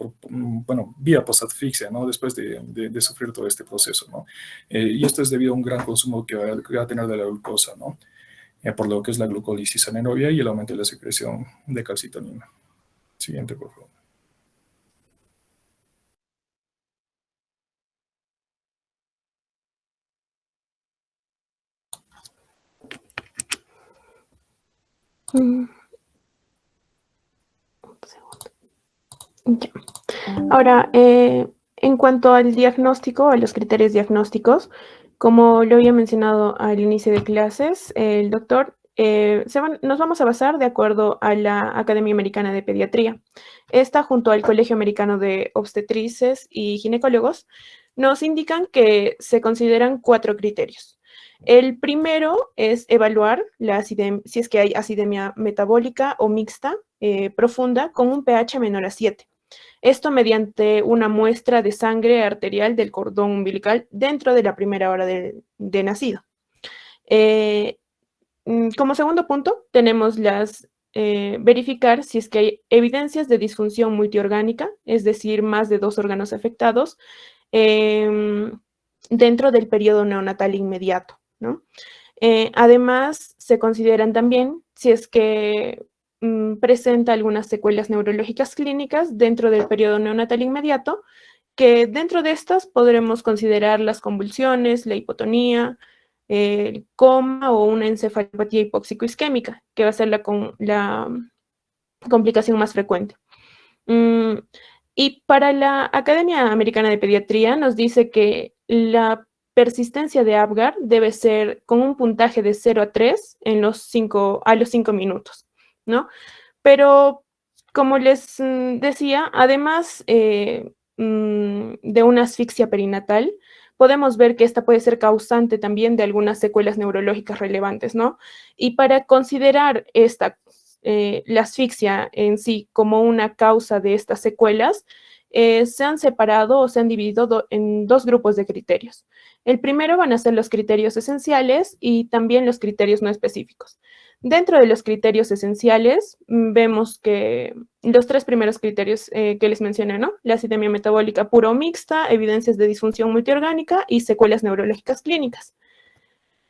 vía posasfixia, ¿no? Después de sufrir todo este proceso, ¿no? Y esto es debido a un gran consumo que va a tener de la glucosa, ¿no? Por lo que es la glucólisis anaerobia y el aumento de la secreción de calcitonina. Siguiente, por favor. Ya. Ahora, en cuanto al diagnóstico, a los criterios diagnósticos, Como lo había mencionado al inicio de clases, el doctor, nos vamos a basar de acuerdo a la Academia Americana de Pediatría. Esta, junto al Colegio Americano de Obstetrices y Ginecólogos, nos indican que se consideran 4 criterios. El primero es evaluar si es que hay acidemia metabólica o mixta profunda con un pH menor a 7. Esto mediante una muestra de sangre arterial del cordón umbilical dentro de la primera hora de nacido. Como segundo punto, tenemos verificar si es que hay evidencias de disfunción multiorgánica, es decir, más de 2 órganos afectados, dentro del periodo neonatal inmediato, ¿no? Además, se consideran también si es que presenta algunas secuelas neurológicas clínicas dentro del periodo neonatal inmediato, que dentro de estas podremos considerar las convulsiones, la hipotonía, el coma o una encefalopatía hipóxico-isquémica, que va a ser la complicación más frecuente. Y para la Academia Americana de Pediatría nos dice que la persistencia de Apgar debe ser con un puntaje de 0 a 3 a los 5 minutos, ¿no? Pero, como les decía, además de una asfixia perinatal, podemos ver que esta puede ser causante también de algunas secuelas neurológicas relevantes, ¿no? Y para considerar la asfixia en sí como una causa de estas secuelas, se han separado o se han dividido en 2 grupos de criterios. El primero van a ser los criterios esenciales y también los criterios no específicos. Dentro de los criterios esenciales, vemos que los 3 primeros criterios que les mencioné, ¿no? La acidemia metabólica pura o mixta, evidencias de disfunción multiorgánica y secuelas neurológicas clínicas.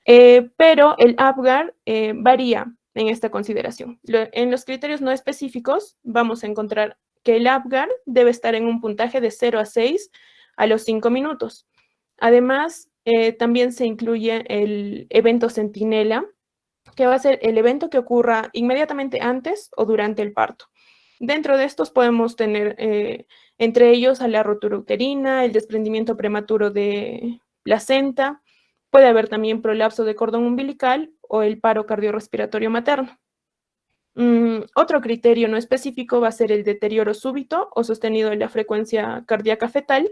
Pero el Apgar varía en esta consideración. En los criterios no específicos vamos a encontrar que el Apgar debe estar en un puntaje de 0 a 6 a los 5 minutos. Además, también se incluye el evento centinela, que va a ser el evento que ocurra inmediatamente antes o durante el parto. Dentro de estos podemos tener entre ellos a la rotura uterina, el desprendimiento prematuro de placenta, puede haber también prolapso de cordón umbilical o el paro cardiorrespiratorio materno. Otro criterio no específico va a ser el deterioro súbito o sostenido de la frecuencia cardíaca fetal.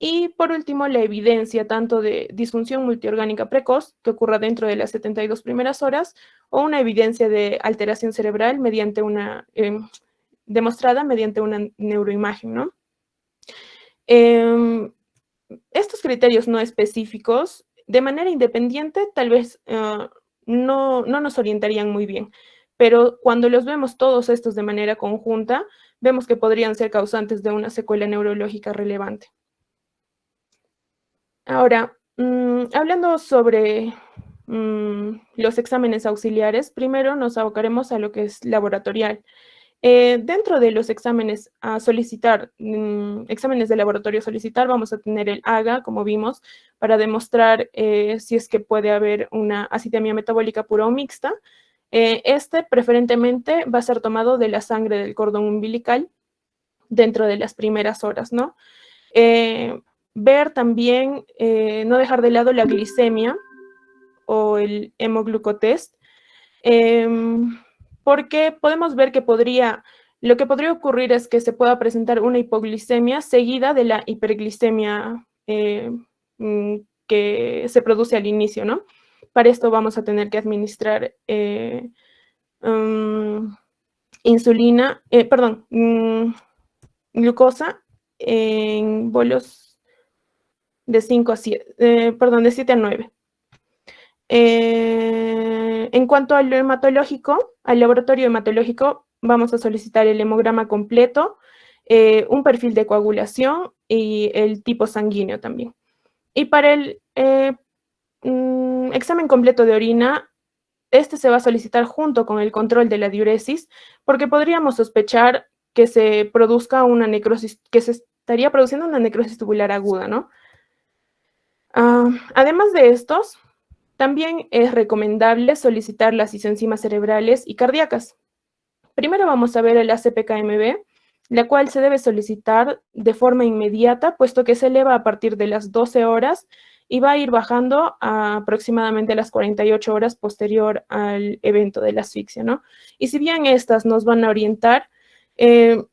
Y por último, la evidencia tanto de disfunción multiorgánica precoz, que ocurra dentro de las 72 primeras horas, o una evidencia de alteración cerebral demostrada mediante una neuroimagen, ¿no? Estos criterios no específicos, de manera independiente, tal vez no nos orientarían muy bien, pero cuando los vemos todos estos de manera conjunta, vemos que podrían ser causantes de una secuela neurológica relevante. Ahora, hablando sobre los exámenes auxiliares, primero nos abocaremos a lo que es laboratorial. Dentro de los exámenes a solicitar, exámenes de laboratorio a solicitar, vamos a tener el AGA, como vimos, para demostrar si es que puede haber una acidemia metabólica pura o mixta. Este preferentemente va a ser tomado de la sangre del cordón umbilical dentro de las primeras horas, ¿no? Ver también, no dejar de lado la glicemia o el hemoglucotest, porque podemos ver que lo que podría ocurrir es que se pueda presentar una hipoglicemia seguida de la hiperglicemia que se produce al inicio, ¿no? Para esto vamos a tener que administrar glucosa en bolos de 7 a 9. En cuanto al hematológico, al laboratorio hematológico, vamos a solicitar el hemograma completo, un perfil de coagulación y el tipo sanguíneo también. Y para el examen completo de orina, este se va a solicitar junto con el control de la diuresis, porque podríamos sospechar que se produzca una necrosis, que se estaría produciendo una necrosis tubular aguda, ¿no? Además de estos, también es recomendable solicitar las isenzimas cerebrales y cardíacas. Primero vamos a ver el ACPKMB, la cual se debe solicitar de forma inmediata, puesto que se eleva a partir de las 12 horas y va a ir bajando a aproximadamente las 48 horas posterior al evento de la asfixia, ¿no? Y si bien estas nos van a orientar,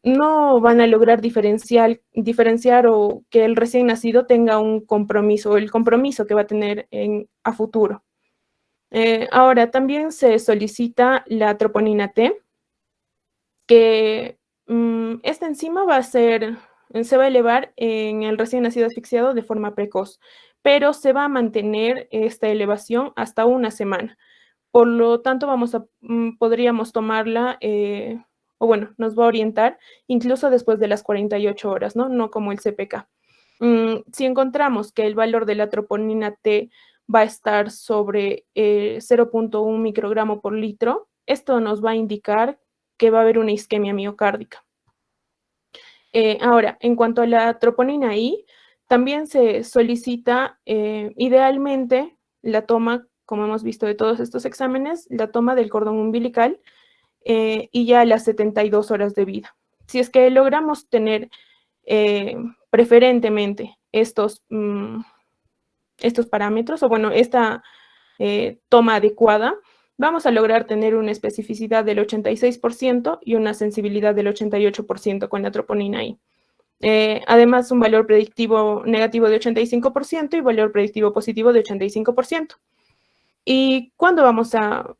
no van a lograr diferenciar o que el recién nacido tenga un compromiso, o el compromiso que va a tener a futuro. Ahora, también se solicita la troponina T, que esta enzima se va a elevar en el recién nacido asfixiado de forma precoz, pero se va a mantener esta elevación hasta una semana. Por lo tanto, podríamos tomarla, o bueno, nos va a orientar incluso después de las 48 horas, ¿no? No como el CPK. Si encontramos que el valor de la troponina T va a estar sobre 0.1 microgramo por litro, esto nos va a indicar que va a haber una isquemia miocárdica. Ahora, en cuanto a la troponina I, también se solicita idealmente la toma, como hemos visto de todos estos exámenes, la toma del cordón umbilical y ya a las 72 horas de vida. Si es que logramos tener preferentemente estos parámetros, o bueno, esta toma adecuada, vamos a lograr tener una especificidad del 86% y una sensibilidad del 88% con la troponina I. Además, un valor predictivo negativo de 85% y valor predictivo positivo de 85%. ¿Y cuándo vamos a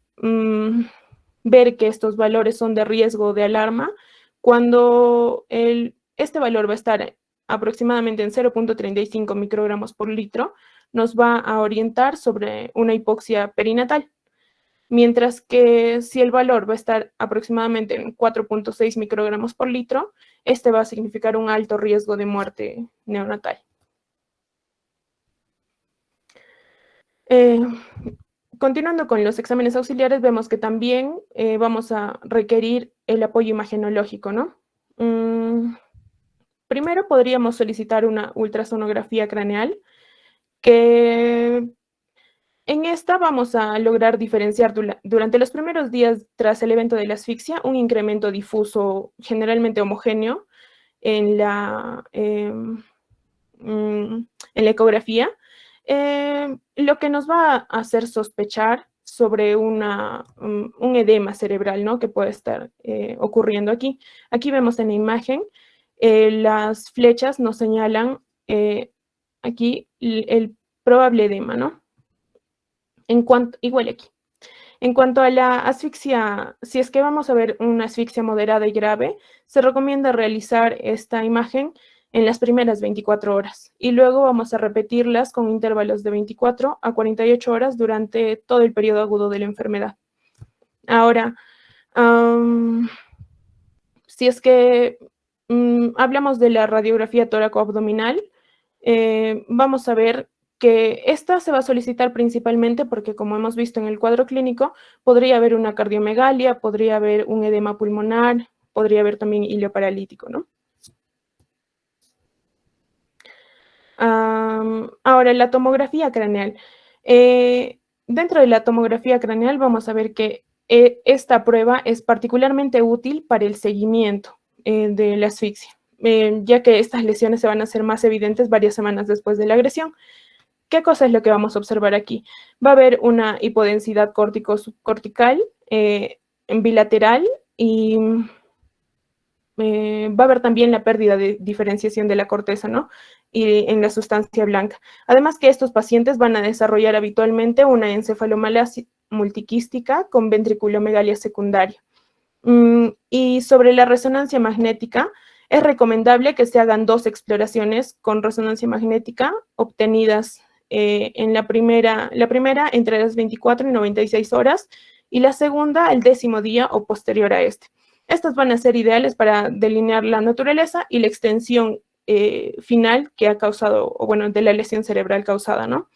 ver que estos valores son de riesgo de alarma? Cuando este valor va a estar aproximadamente en 0.35 microgramos por litro, nos va a orientar sobre una hipoxia perinatal. Mientras que si el valor va a estar aproximadamente en 4.6 microgramos por litro, este va a significar un alto riesgo de muerte neonatal. Continuando con los exámenes auxiliares, vemos que también vamos a requerir el apoyo imagenológico, ¿no? Primero podríamos solicitar una ultrasonografía craneal, que en esta vamos a lograr diferenciar durante los primeros días tras el evento de la asfixia un incremento difuso, generalmente homogéneo, en la ecografía, lo que nos va a hacer sospechar sobre un edema cerebral, ¿no? Que puede estar ocurriendo aquí. Aquí vemos en la imagen, las flechas nos señalan aquí el probable edema, ¿no? Igual aquí. En cuanto a la asfixia, si es que vamos a ver una asfixia moderada y grave, se recomienda realizar esta imagen en las primeras 24 horas y luego vamos a repetirlas con intervalos de 24 a 48 horas durante todo el periodo agudo de la enfermedad. Ahora, si es que hablamos de la radiografía tóraco-abdominal, vamos a ver que esta se va a solicitar principalmente porque, como hemos visto en el cuadro clínico, podría haber una cardiomegalia, podría haber un edema pulmonar, podría haber también hilo paralítico, ¿no? Ahora, la tomografía craneal. Dentro de la tomografía craneal vamos a ver que esta prueba es particularmente útil para el seguimiento de la asfixia, ya que estas lesiones se van a hacer más evidentes varias semanas después de la agresión. ¿Qué cosa es lo que vamos a observar aquí? Va a haber una hipodensidad córtico-subcortical bilateral y va a haber también la pérdida de diferenciación de la corteza, ¿no? Y en la sustancia blanca. Además que estos pacientes van a desarrollar habitualmente una encefalomalgia multiquística con ventriculomegalia secundaria. Y sobre la resonancia magnética, es recomendable que se hagan 2 exploraciones con resonancia magnética obtenidas en la primera entre las 24 y 96 horas y la segunda el 10º día o posterior a este. Estas van a ser ideales para delinear la naturaleza y la extensión final que ha causado, o bueno, de la lesión cerebral causada, ¿no?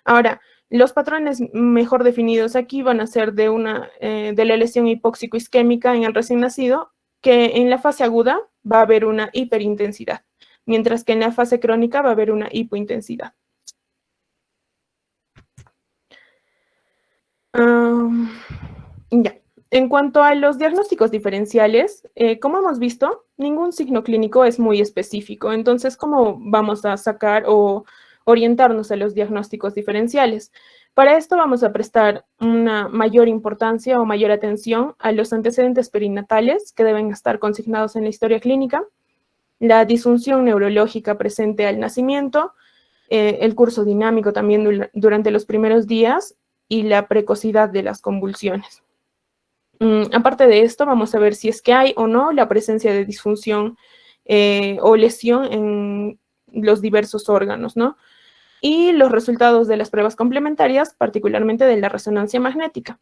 Ahora, los patrones mejor definidos aquí van a ser de la lesión hipóxico-isquémica en el recién nacido, que en la fase aguda va a haber una hiperintensidad, mientras que en la fase crónica va a haber una hipointensidad. Ya. En cuanto a los diagnósticos diferenciales, como hemos visto, ningún signo clínico es muy específico. Entonces, ¿cómo vamos a sacar o orientarnos a los diagnósticos diferenciales. Para esto vamos a prestar una mayor importancia o mayor atención a los antecedentes perinatales que deben estar consignados en la historia clínica, la disfunción neurológica presente al nacimiento, el curso dinámico también durante los primeros días y la precocidad de las convulsiones. Aparte de esto, vamos a ver si es que hay o no la presencia de disfunción o lesión en los diversos órganos, ¿no? Y los resultados de las pruebas complementarias, particularmente de la resonancia magnética.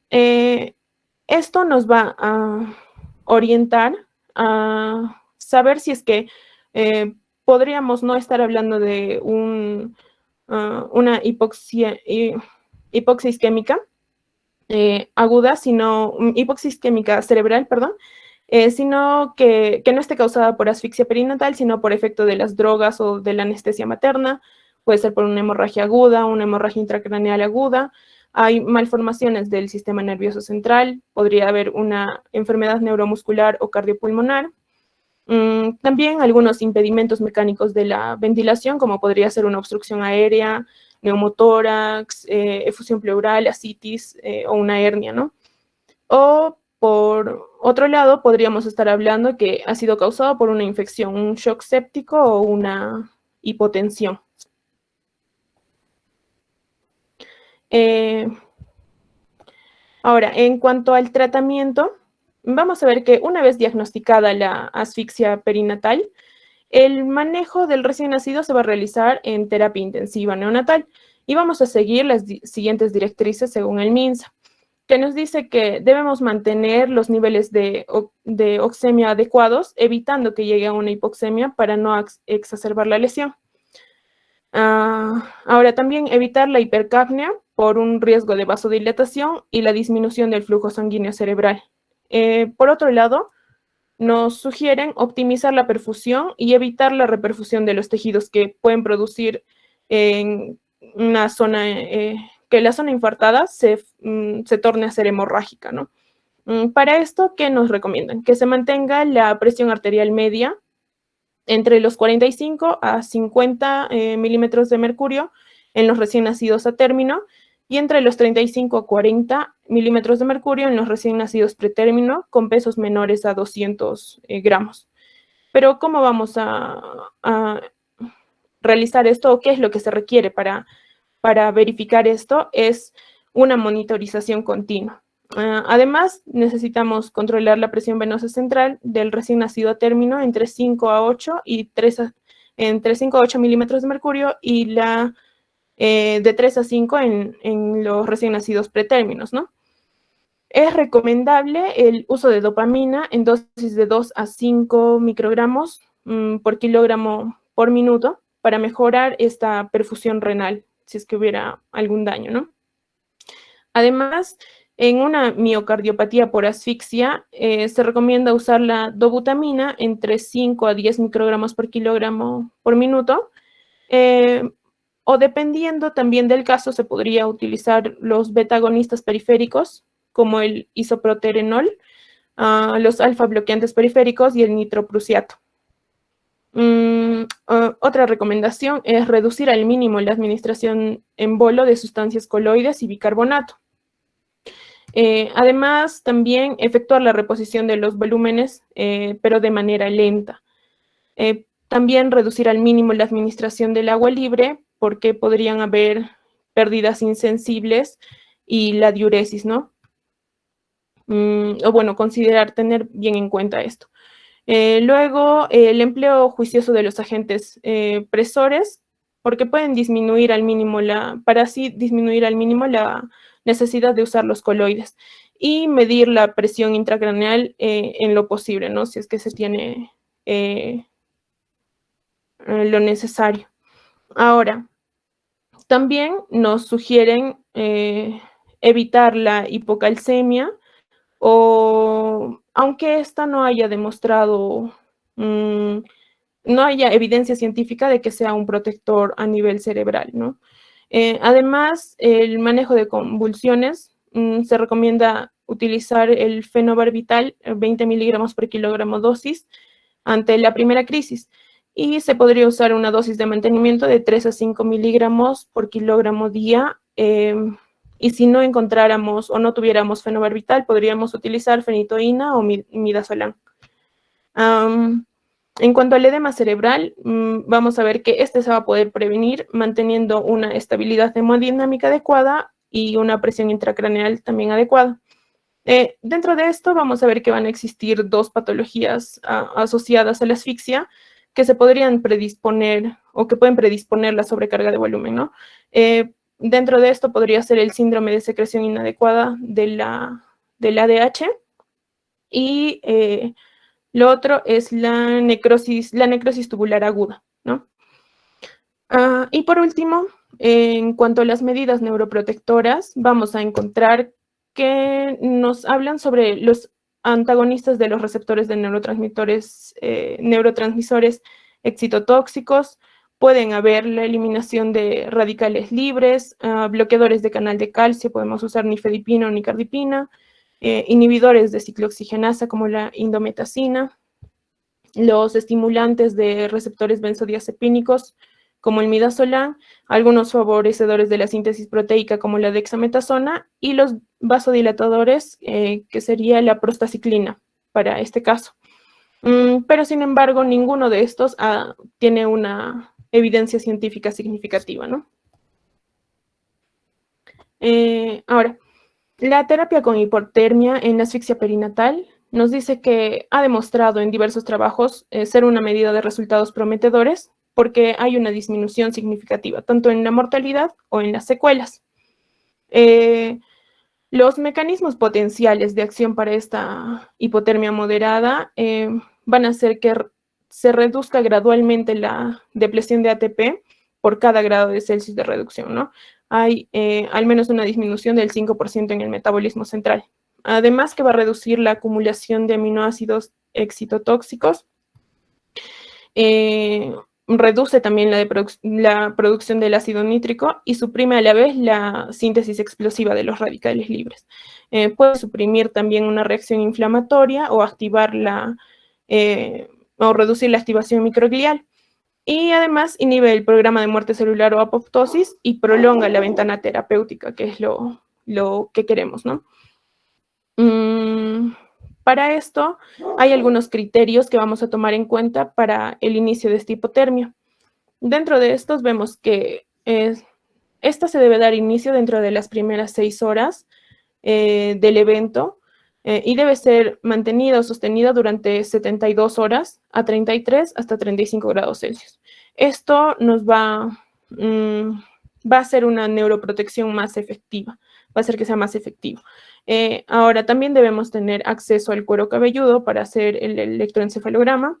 Esto nos va a orientar a saber si es que podríamos no estar hablando de una hipoxia isquémica aguda, sino hipoxia isquémica cerebral, perdón, sino que no esté causada por asfixia perinatal, sino por efecto de las drogas o de la anestesia materna. Puede ser por una hemorragia aguda, una hemorragia intracraneal aguda. Hay malformaciones del sistema nervioso central, podría haber una enfermedad neuromuscular o cardiopulmonar. También algunos impedimentos mecánicos de la ventilación, como podría ser una obstrucción aérea, neumotórax, efusión pleural, ascitis o una hernia, ¿no? O por otro lado, podríamos estar hablando que ha sido causado por una infección, un shock séptico o una hipotensión. Ahora, en cuanto al tratamiento, vamos a ver que una vez diagnosticada la asfixia perinatal, el manejo del recién nacido se va a realizar en terapia intensiva neonatal y vamos a seguir las siguientes directrices según el MINSA, que nos dice que debemos mantener los niveles de oxemia adecuados, evitando que llegue a una hipoxemia para no exacerbar la lesión. Ahora también evitar la hipercapnia por un riesgo de vasodilatación y la disminución del flujo sanguíneo cerebral. Por otro lado, nos sugieren optimizar la perfusión y evitar la reperfusión de los tejidos que pueden producir en una zona, que la zona infartada se torne a ser hemorrágica, ¿no? Para esto, ¿qué nos recomiendan? Que se mantenga la presión arterial media entre los 45 a 50 milímetros de mercurio en los recién nacidos a término y entre los 35 a 40 milímetros de mercurio en los recién nacidos pretérmino con pesos menores a 200 gramos. Pero ¿cómo vamos a realizar esto o qué es lo que se requiere para verificar esto? Es una monitorización continua. Además, necesitamos controlar la presión venosa central del recién nacido a término entre 5 a 8 y entre 5 a 8 milímetros de mercurio y la de 3 a 5 en los recién nacidos pretérminos, ¿no? Es recomendable el uso de dopamina en dosis de 2 a 5 microgramos por kilogramo por minuto para mejorar esta perfusión renal, si es que hubiera algún daño, ¿no? Además, en una miocardiopatía por asfixia, se recomienda usar la dobutamina entre 5 a 10 microgramos por kilogramo por minuto, o dependiendo también del caso, se podría utilizar los beta-agonistas periféricos, como el isoproterenol, los alfa-bloqueantes periféricos y el nitroprusiato. Otra recomendación es reducir al mínimo la administración en bolo de sustancias coloides y bicarbonato. Además, también efectuar la reposición de los volúmenes, pero de manera lenta. También reducir al mínimo la administración del agua libre, porque podrían haber pérdidas insensibles y la diuresis, ¿no? O bueno, considerar tener bien en cuenta esto. Luego, el empleo juicioso de los agentes presores, porque pueden disminuir al mínimo para así disminuir al mínimo la necesidad de usar los coloides y medir la presión intracraneal en lo posible, ¿no? Si es que se tiene lo necesario. Ahora, también nos sugieren evitar la hipocalcemia, o aunque esta no haya demostrado, no haya evidencia científica de que sea un protector a nivel cerebral, ¿no? Además, el manejo de convulsiones, se recomienda utilizar el fenobarbital, 20 miligramos por kilogramo dosis, ante la primera crisis. y se podría usar una dosis de mantenimiento de 3 a 5 miligramos por kilogramo día. Y si no encontráramos o no tuviéramos fenobarbital, podríamos utilizar fenitoína o midazolam. En cuanto al edema cerebral, vamos a ver que este se va a poder prevenir manteniendo una estabilidad hemodinámica adecuada y una presión intracraneal también adecuada. Dentro de esto vamos a ver que van a existir dos patologías asociadas a la asfixia que se podrían predisponer o que pueden predisponer la sobrecarga de volumen, ¿no? Dentro de esto podría ser el síndrome de secreción inadecuada del ADH y lo otro es la necrosis tubular aguda, ¿no? Y por último, en cuanto a las medidas neuroprotectoras, vamos a encontrar que nos hablan sobre los antagonistas de los receptores de neurotransmisores excitotóxicos. Pueden haber la eliminación de radicales libres, bloqueadores de canal de calcio, podemos usar nifedipina o nicardipina, inhibidores de ciclooxigenasa como la indometacina, los estimulantes de receptores benzodiazepínicos como el midazolam, algunos favorecedores de la síntesis proteica como la dexametasona y los vasodilatadores, que sería la prostaciclina para este caso. Pero sin embargo, ninguno de estos tiene una evidencia científica significativa, ¿no? Ahora, la terapia con hipotermia en la asfixia perinatal nos dice que ha demostrado en diversos trabajos ser una medida de resultados prometedores porque hay una disminución significativa, tanto en la mortalidad o en las secuelas. Los mecanismos potenciales de acción para esta hipotermia moderada van a hacer que se reduzca gradualmente la depleción de ATP por cada grado de Celsius de reducción, ¿no? Hay al menos una disminución del 5% en el metabolismo central. Además que va a reducir la acumulación de aminoácidos excitotóxicos. Reduce también la producción del ácido nítrico y suprime a la vez la síntesis explosiva de los radicales libres. Puede suprimir también una reacción inflamatoria o activar o reducir la activación microglial. Y además inhibe el programa de muerte celular o apoptosis y prolonga la ventana terapéutica, que es lo que queremos, ¿no? Para esto hay algunos criterios que vamos a tomar en cuenta para el inicio de esta hipotermia. Dentro de estos vemos que esta se debe dar inicio dentro de las primeras 6 horas del evento y debe ser mantenida o sostenida durante 72 horas a 33 hasta 35 grados Celsius. Esto nos va a hacer una neuroprotección más efectiva, va a hacer que sea más efectivo. Ahora, también debemos tener acceso al cuero cabelludo para hacer el electroencefalograma.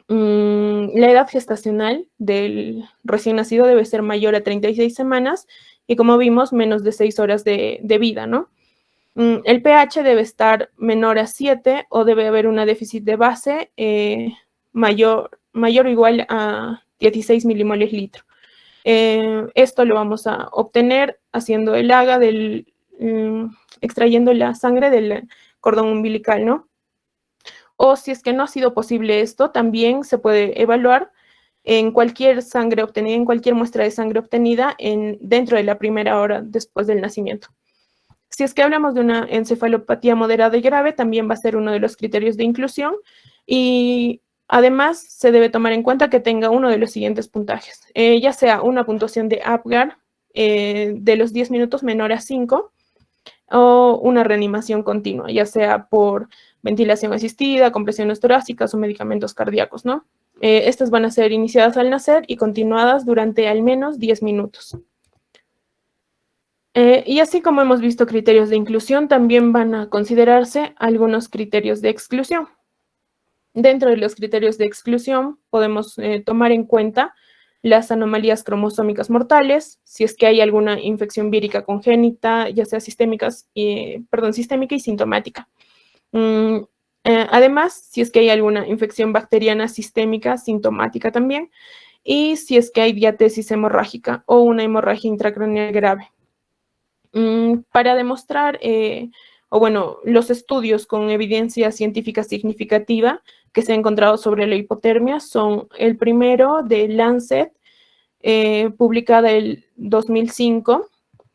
La edad gestacional del recién nacido debe ser mayor a 36 semanas y, como vimos, menos de 6 horas de vida, ¿no? El pH debe estar menor a 7 o debe haber una déficit de base mayor o igual a 16 milimoles litro. Esto lo vamos a obtener haciendo el AGA extrayendo la sangre del cordón umbilical, ¿no? O si es que no ha sido posible esto, también se puede evaluar en cualquier sangre obtenida, en cualquier muestra de sangre obtenida dentro de la primera hora después del nacimiento. Si es que hablamos de una encefalopatía moderada y grave, también va a ser uno de los criterios de inclusión y además se debe tomar en cuenta que tenga uno de los siguientes puntajes, ya sea una puntuación de APGAR de los 10 minutos menor a 5 o una reanimación continua, ya sea por ventilación asistida, compresiones torácicas o medicamentos cardíacos, ¿no? Estas van a ser iniciadas al nacer y continuadas durante al menos 10 minutos. Y así como hemos visto criterios de inclusión, también van a considerarse algunos criterios de exclusión. Dentro de los criterios de exclusión podemos tomar en cuenta las anomalías cromosómicas mortales, si es que hay alguna infección vírica congénita, ya sea sistémica y sintomática. Además, si es que hay alguna infección bacteriana sistémica, sintomática también, y si es que hay diatesis hemorrágica o una hemorragia intracraneal grave. Para demostrar o bueno, los estudios con evidencia científica significativa que se ha encontrado sobre la hipotermia son el primero de Lancet, publicada el 2005,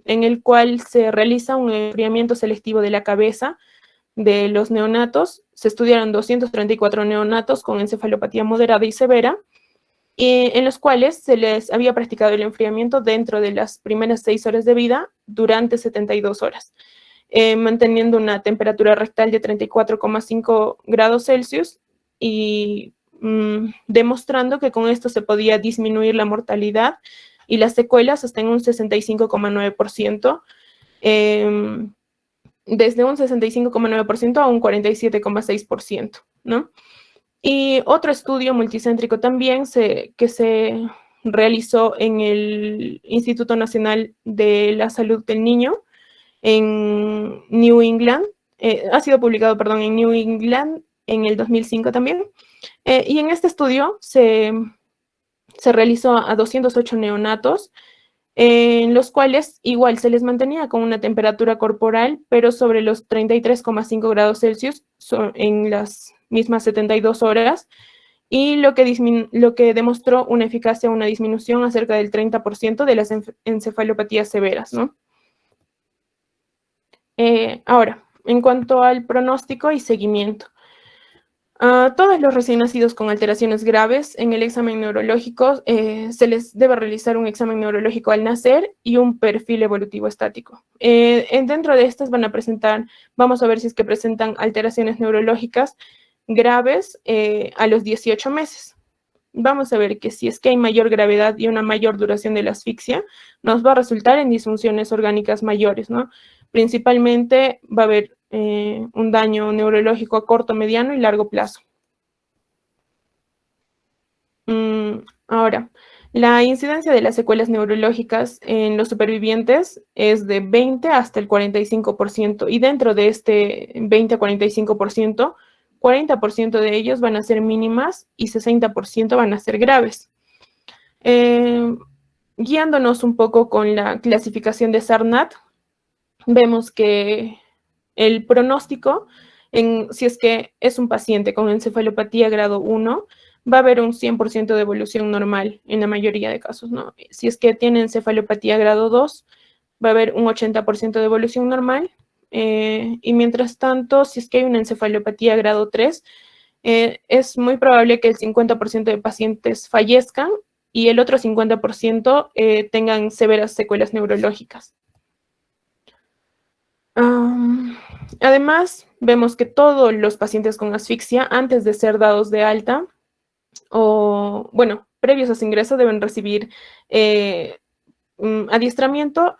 en el cual se realiza un enfriamiento selectivo de la cabeza de los neonatos. Se estudiaron 234 neonatos con encefalopatía moderada y severa, en los cuales se les había practicado el enfriamiento dentro de las primeras 6 horas de vida durante 72 horas, manteniendo una temperatura rectal de 34,5 grados Celsius y demostrando que con esto se podía disminuir la mortalidad y las secuelas hasta en un 65,9%, desde un 65,9% a un 47,6%, ¿no? Y otro estudio multicéntrico también que se realizó en el Instituto Nacional de la Salud del Niño en New England, ha sido publicado, perdón, en New England en el 2005 también. Y en este estudio se realizó a 208 neonatos, en los cuales igual se les mantenía con una temperatura corporal, pero sobre los 33,5 grados Celsius en las mismas 72 horas, y lo que demostró una eficacia, una disminución a cerca del 30% de las encefalopatías severas, ¿no? Ahora, en cuanto al pronóstico y seguimiento. A todos los recién nacidos con alteraciones graves en el examen neurológico se les debe realizar un examen neurológico al nacer y un perfil evolutivo estático. Dentro de estas vamos a ver si es que presentan alteraciones neurológicas graves a los 18 meses. Vamos a ver que si es que hay mayor gravedad y una mayor duración de la asfixia, nos va a resultar en disfunciones orgánicas mayores, ¿no? Principalmente va a haber un daño neurológico a corto, mediano y largo plazo. Ahora, la incidencia de las secuelas neurológicas en los supervivientes es de 20 hasta el 45%, y dentro de este 20 a 45%, 40% de ellos van a ser mínimas y 60% van a ser graves. Guiándonos un poco con la clasificación de Sarnat, vemos que el pronóstico, si es que es un paciente con encefalopatía grado 1, va a haber un 100% de evolución normal en la mayoría de casos, ¿no? Si es que tiene encefalopatía grado 2, va a haber un 80% de evolución normal, y mientras tanto, si es que hay una encefalopatía grado 3, es muy probable que el 50% de pacientes fallezcan y el otro 50% tengan severas secuelas neurológicas. Además, vemos que todos los pacientes con asfixia, antes de ser dados de alta, o bueno, previos a su ingreso, deben recibir adiestramiento,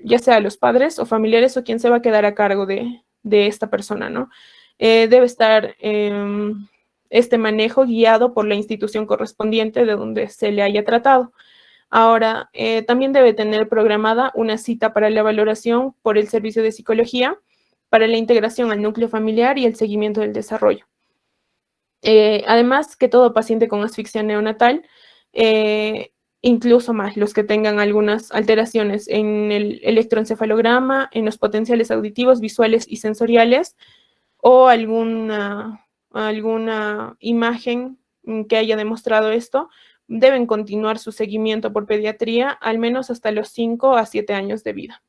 ya sea a los padres o familiares o quien se va a quedar a cargo de esta persona, ¿no? Debe estar este manejo guiado por la institución correspondiente de donde se le haya tratado. Ahora, también debe tener programada una cita para la valoración por el servicio de psicología, para la integración al núcleo familiar y el seguimiento del desarrollo. Además, que todo paciente con asfixia neonatal, incluso más los que tengan algunas alteraciones en el electroencefalograma, en los potenciales auditivos, visuales y sensoriales, o alguna imagen que haya demostrado esto, deben continuar su seguimiento por pediatría al menos hasta los 5 a 7 años de vida.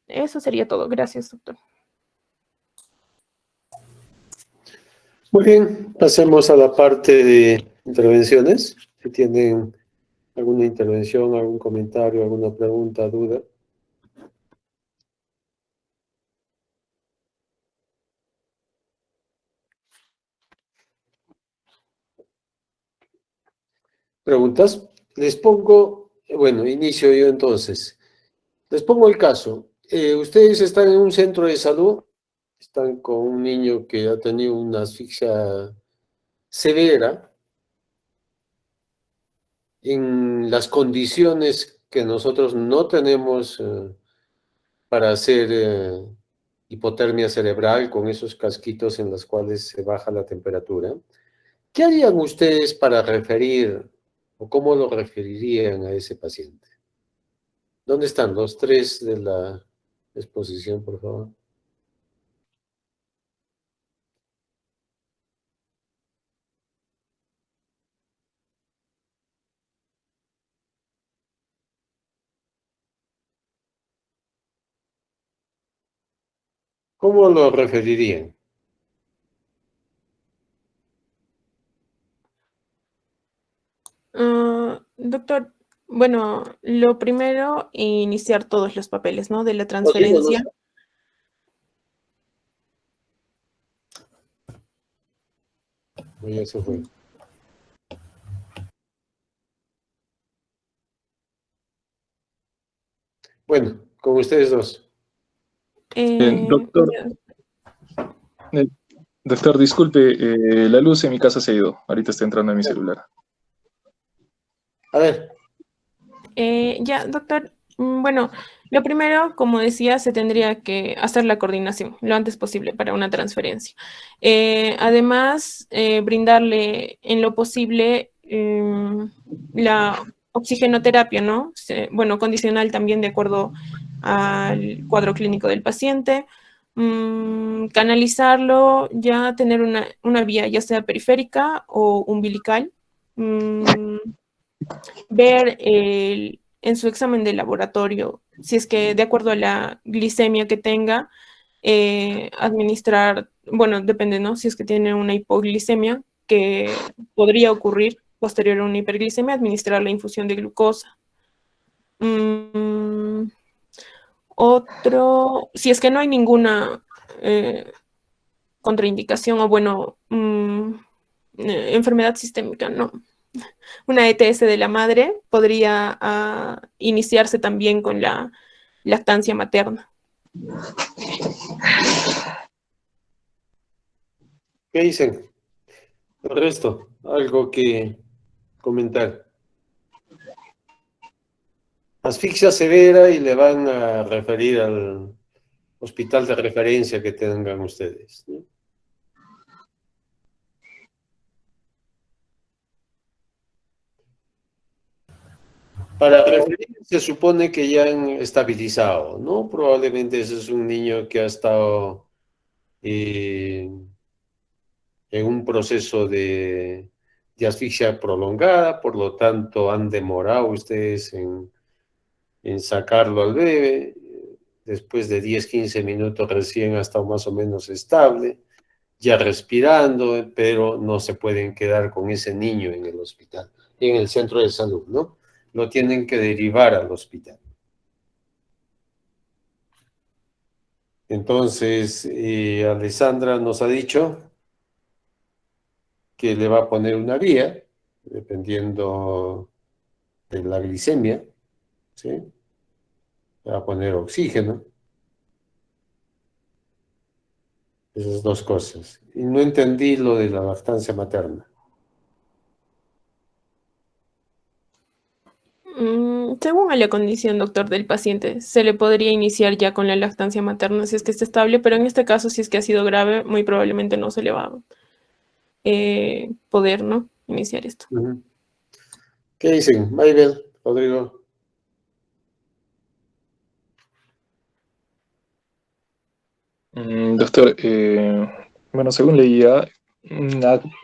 Eso sería todo. Gracias, doctor. Muy bien, pasemos a la parte de intervenciones. Si tienen alguna intervención, algún comentario, alguna pregunta, duda. ¿Preguntas? Les pongo, bueno, inicio yo entonces. Les pongo el caso. Ustedes están en un centro de salud, están con un niño que ha tenido una asfixia severa en las condiciones que nosotros no tenemos para hacer hipotermia cerebral con esos casquitos en los cuales se baja la temperatura. ¿Qué harían ustedes para referir o cómo lo referirían a ese paciente? ¿Dónde están los tres de la exposición, por favor? ¿Cómo lo referirían? Doctor, bueno, lo primero, iniciar todos los papeles, ¿no? De la No, transferencia. ya se fue. Bueno, con ustedes dos. Doctor, doctor, disculpe, la luz en mi casa se ha ido. Ahorita está entrando en mi celular. A ver. Ya, doctor. Bueno, lo primero, como decía, se tendría que hacer la coordinación lo antes posible para una transferencia. Además, brindarle en lo posible la oxigenoterapia, ¿no? Bueno, condicional también de acuerdo al cuadro clínico del paciente. Canalizarlo, ya tener una vía ya sea periférica o umbilical. Ver en su examen de laboratorio, si es que de acuerdo a la glicemia que tenga, administrar, bueno, depende, ¿no? Si es que tiene una hipoglicemia, que podría ocurrir posterior a una hiperglicemia, administrar la infusión de glucosa. Otro, si es que no hay ninguna contraindicación o, bueno, enfermedad sistémica, no. Una ETS de la madre podría iniciarse también con la lactancia materna. ¿Qué dicen? El resto, algo que comentar. Asfixia severa y le van a referir al hospital de referencia que tengan ustedes, ¿no? Para referir se supone que ya han estabilizado, ¿no? Probablemente ese es un niño que ha estado en un proceso de asfixia prolongada, por lo tanto han demorado ustedes en sacarlo al bebé. Después de 10, 15 minutos recién ha estado más o menos estable, ya respirando, pero no se pueden quedar con ese niño en el hospital, en el centro de salud, ¿no? Lo tienen que derivar al hospital. Entonces, Alessandra nos ha dicho que le va a poner una vía, dependiendo de la glicemia, ¿sí? Le va a poner oxígeno. Esas dos cosas. Y no entendí lo de la lactancia materna. Según a la condición, doctor, del paciente, se le podría iniciar ya con la lactancia materna si es que está estable, pero en este caso, si es que ha sido grave, muy probablemente no se le va a poder, ¿no?, iniciar esto. ¿Qué dicen? Maybel, Rodrigo. Doctor, bueno, según leía,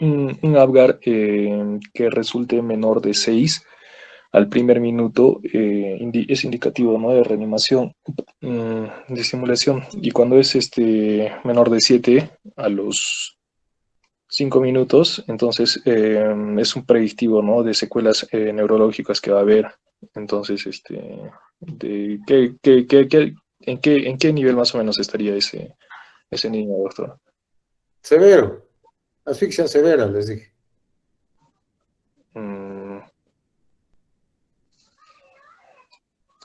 un Apgar que resulte menor de 6 al primer minuto es indicativo, ¿no?, de reanimación, de estimulación. Y cuando es menor de 7 a los 5 minutos, entonces es un predictivo, ¿no?, de secuelas neurológicas que va a haber. Entonces, ¿en qué nivel más o menos estaría ese niño, doctor? Severo. Asfixia severa, les dije.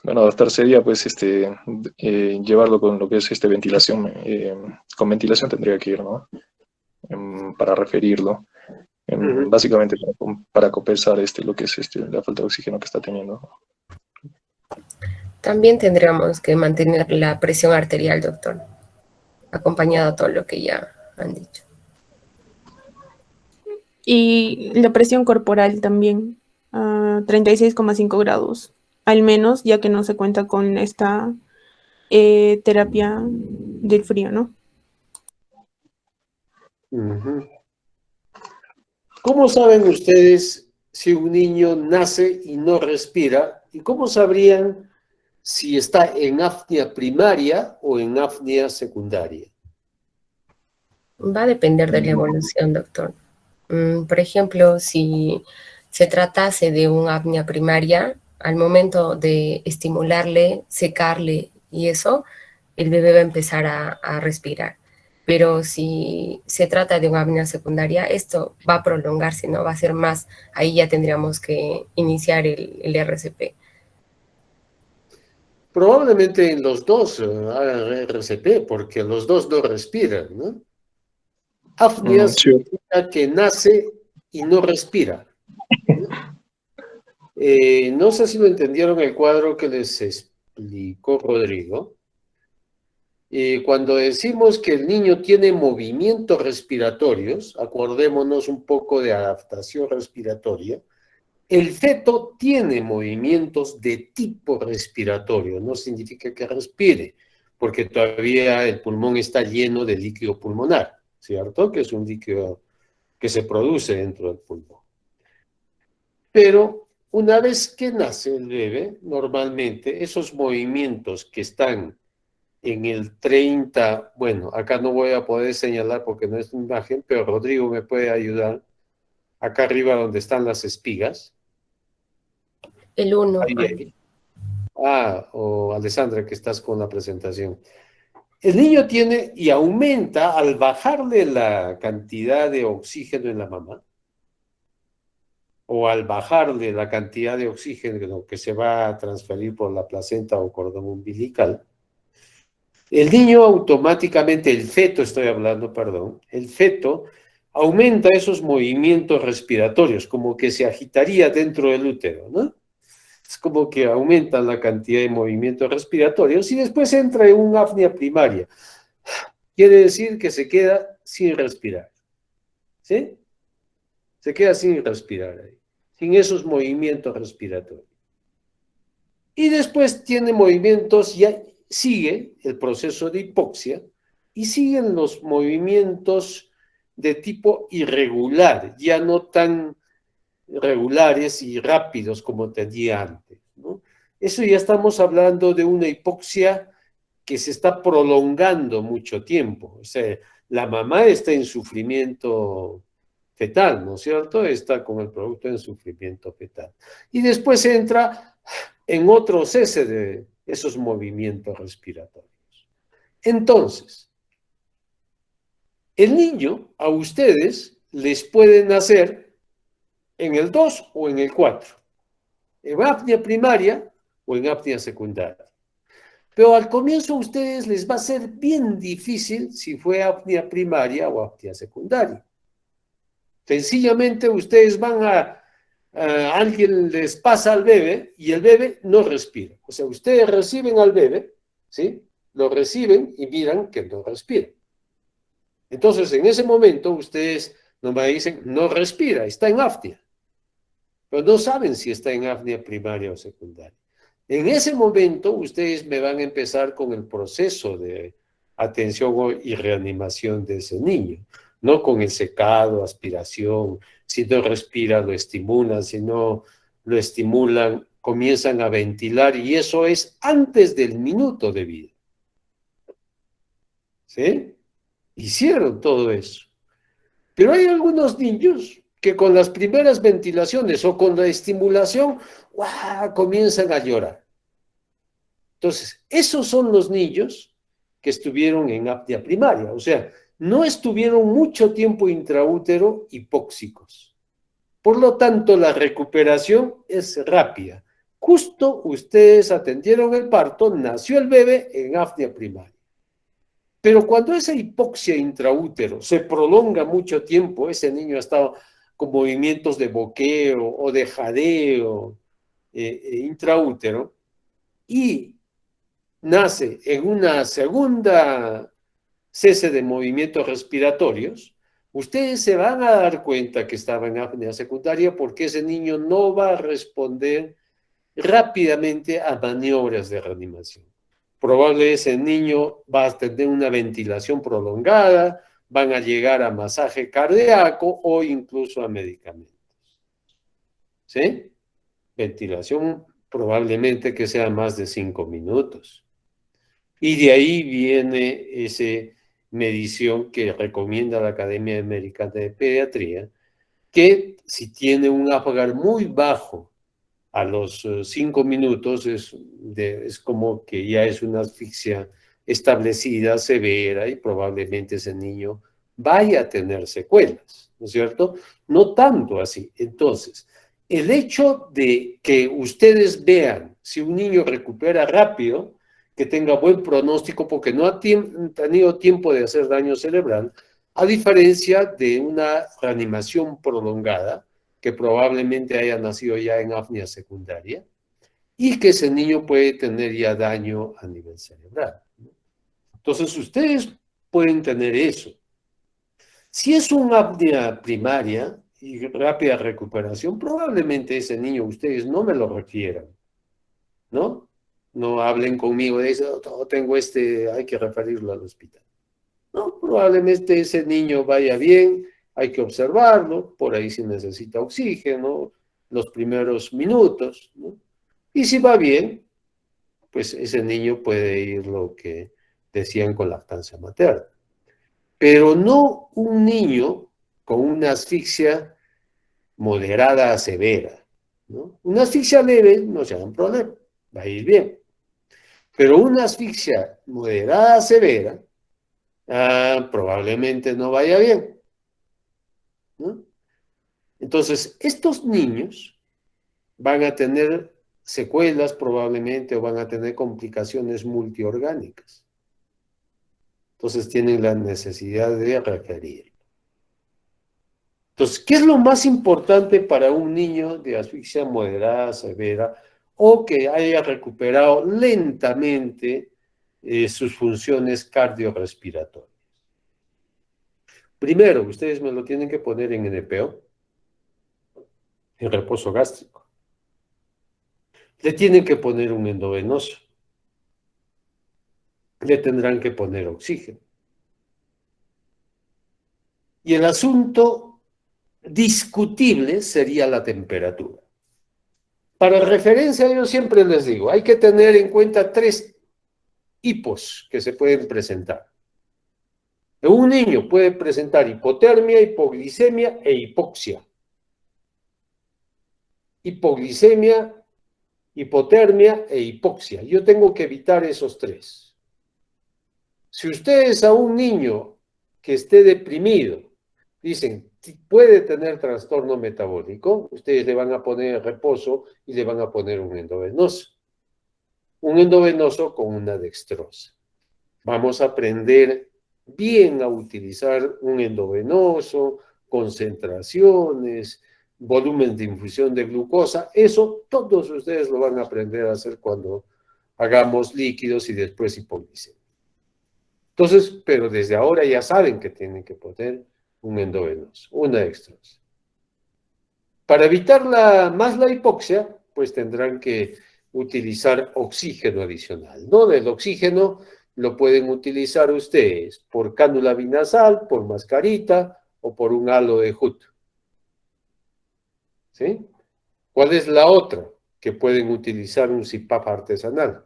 Bueno, doctor, sería pues llevarlo con lo que es ventilación. Con ventilación tendría que ir, ¿no? Para referirlo. Básicamente para compensar lo que es la falta de oxígeno que está teniendo. También tendríamos que mantener la presión arterial, doctor, acompañado a todo lo que ya han dicho. Y la presión corporal también, 36,5 grados, al menos, ya que no se cuenta con esta terapia del frío, ¿no? ¿Cómo saben ustedes si un niño nace y no respira? ¿Y cómo sabrían si está en apnea primaria o en apnea secundaria? Va a depender de la evolución, doctor. Por ejemplo, si se tratase de una apnea primaria, al momento de estimularle, secarle y eso, el bebé va a empezar a respirar. Pero si se trata de una apnea secundaria, esto va a prolongarse, ¿no? Va a ser más, ahí ya tendríamos que iniciar el RCP. Probablemente en los dos hagan RCP, porque los dos no respiran, ¿no? Apnea Sí. significa que nace y no respira. No sé si lo entendieron el cuadro que les explicó Rodrigo. Cuando decimos que el niño tiene movimientos respiratorios, acordémonos un poco de adaptación respiratoria, el feto tiene movimientos de tipo respiratorio, no significa que respire, porque todavía el pulmón está lleno de líquido pulmonar, ¿cierto? Que es un líquido que se produce dentro del pulmón. Pero una vez que nace el bebé, normalmente esos movimientos que están en el 30, bueno, acá no voy a poder señalar porque no es una imagen, pero Rodrigo me puede ayudar, acá arriba donde están las espigas. El 1. Ahí. O Alessandra, que estás con la presentación. El niño tiene y aumenta al bajarle la cantidad de oxígeno en la mamá, o al bajarle la cantidad de oxígeno que se va a transferir por la placenta o cordón umbilical, el niño automáticamente, el feto estoy hablando, perdón, el feto aumenta esos movimientos respiratorios, como que se agitaría dentro del útero, ¿no? Es como que aumenta la cantidad de movimientos respiratorios y después entra en una apnea primaria. Quiere decir que se queda sin respirar, ¿sí? Se queda sin respirar ahí, sin esos movimientos respiratorios. Y después tiene movimientos, ya sigue el proceso de hipoxia y siguen los movimientos de tipo irregular, ya no tan regulares y rápidos como tenía antes, ¿no? Eso ya estamos hablando de una hipoxia que se está prolongando mucho tiempo. O sea, la mamá está en sufrimiento fetal, ¿no es cierto? Está con el producto en sufrimiento fetal. Y después entra en otro cese de esos movimientos respiratorios. Entonces, el niño a ustedes les puede nacer en el 2 o en el 4, en apnea primaria o en apnea secundaria. Pero al comienzo a ustedes les va a ser bien difícil si fue apnea primaria o apnea secundaria. Sencillamente ustedes van alguien les pasa al bebé y el bebé no respira. O sea, ustedes reciben al bebé, ¿sí? Lo reciben y miran que no respira. Entonces, en ese momento ustedes nomás dicen, no respira, está en apnea. Pero no saben si está en apnea primaria o secundaria. En ese momento, ustedes me van a empezar con el proceso de atención y reanimación de ese niño, no con el secado, aspiración. Si no respira, lo estimulan, si no lo estimulan, comienzan a ventilar, y eso es antes del minuto de vida. ¿Sí? Hicieron todo eso. Pero hay algunos niños que con las primeras ventilaciones o con la estimulación, ¡guau!, comienzan a llorar. Entonces, esos son los niños que estuvieron en apnea primaria, o sea, no estuvieron mucho tiempo intraútero hipóxicos. Por lo tanto, la recuperación es rápida. Justo ustedes atendieron el parto, nació el bebé en apnea primaria. Pero cuando esa hipoxia intraútero se prolonga mucho tiempo, ese niño ha estado con movimientos de boqueo o de jadeo intraútero y nace en una segunda cese de movimientos respiratorios, ustedes se van a dar cuenta que estaba en apnea secundaria porque ese niño no va a responder rápidamente a maniobras de reanimación. Probablemente ese niño va a tener una ventilación prolongada, van a llegar a masaje cardíaco o incluso a medicamentos. ¿Sí? Ventilación probablemente que sea más de 5 minutos. Y de ahí viene medición que recomienda la Academia Americana de Pediatría, que si tiene un Apgar muy bajo a los 5 minutos, es como que ya es una asfixia establecida, severa, y probablemente ese niño vaya a tener secuelas, ¿no es cierto? No tanto así. Entonces, el hecho de que ustedes vean si un niño recupera rápido, que tenga buen pronóstico porque no ha tenido tiempo de hacer daño cerebral, a diferencia de una reanimación prolongada, que probablemente haya nacido ya en apnea secundaria, y que ese niño puede tener ya daño a nivel cerebral. Entonces, ustedes pueden tener eso. Si es una apnea primaria y rápida recuperación, probablemente ese niño ustedes no me lo requieran, ¿no? No hablen conmigo de eso, tengo hay que referirlo al hospital. No, probablemente ese niño vaya bien, hay que observarlo, por ahí si necesita oxígeno, los primeros minutos, ¿no? Y si va bien, pues ese niño puede ir lo que decían con lactancia materna. Pero no un niño con una asfixia moderada a severa, ¿no? Una asfixia leve no será un problema, va a ir bien. Pero una asfixia moderada a severa, probablemente no vaya bien, ¿no? Entonces, estos niños van a tener secuelas probablemente o van a tener complicaciones multiorgánicas. Entonces, tienen la necesidad de referir. Entonces, ¿qué es lo más importante para un niño de asfixia moderada, severa, o que haya recuperado lentamente sus funciones cardiorrespiratorias? Primero, ustedes me lo tienen que poner en NPO, en reposo gástrico. Le tienen que poner un endovenoso. Le tendrán que poner oxígeno. Y el asunto discutible sería la temperatura. Para referencia, yo siempre les digo, hay que tener en cuenta 3 hipos que se pueden presentar. Un niño puede presentar hipotermia, hipoglicemia e hipoxia. Hipoglicemia, hipotermia e hipoxia. Yo tengo que evitar esos 3. Si ustedes a un niño que esté deprimido dicen, puede tener trastorno metabólico, ustedes le van a poner reposo y le van a poner un endovenoso. Un endovenoso con una dextrosa. Vamos a aprender bien a utilizar un endovenoso, concentraciones, volumen de infusión de glucosa. Eso todos ustedes lo van a aprender a hacer cuando hagamos líquidos y después hipoglicemia. Entonces, pero desde ahora ya saben que tienen que poner un endovenoso, una dextrosa. Para evitar más la hipoxia, pues tendrán que utilizar oxígeno adicional, ¿no? El oxígeno lo pueden utilizar ustedes por cánula binasal, por mascarita o por un halo de Huth. ¿Sí? ¿Cuál es la otra? Que pueden utilizar un CPAP artesanal.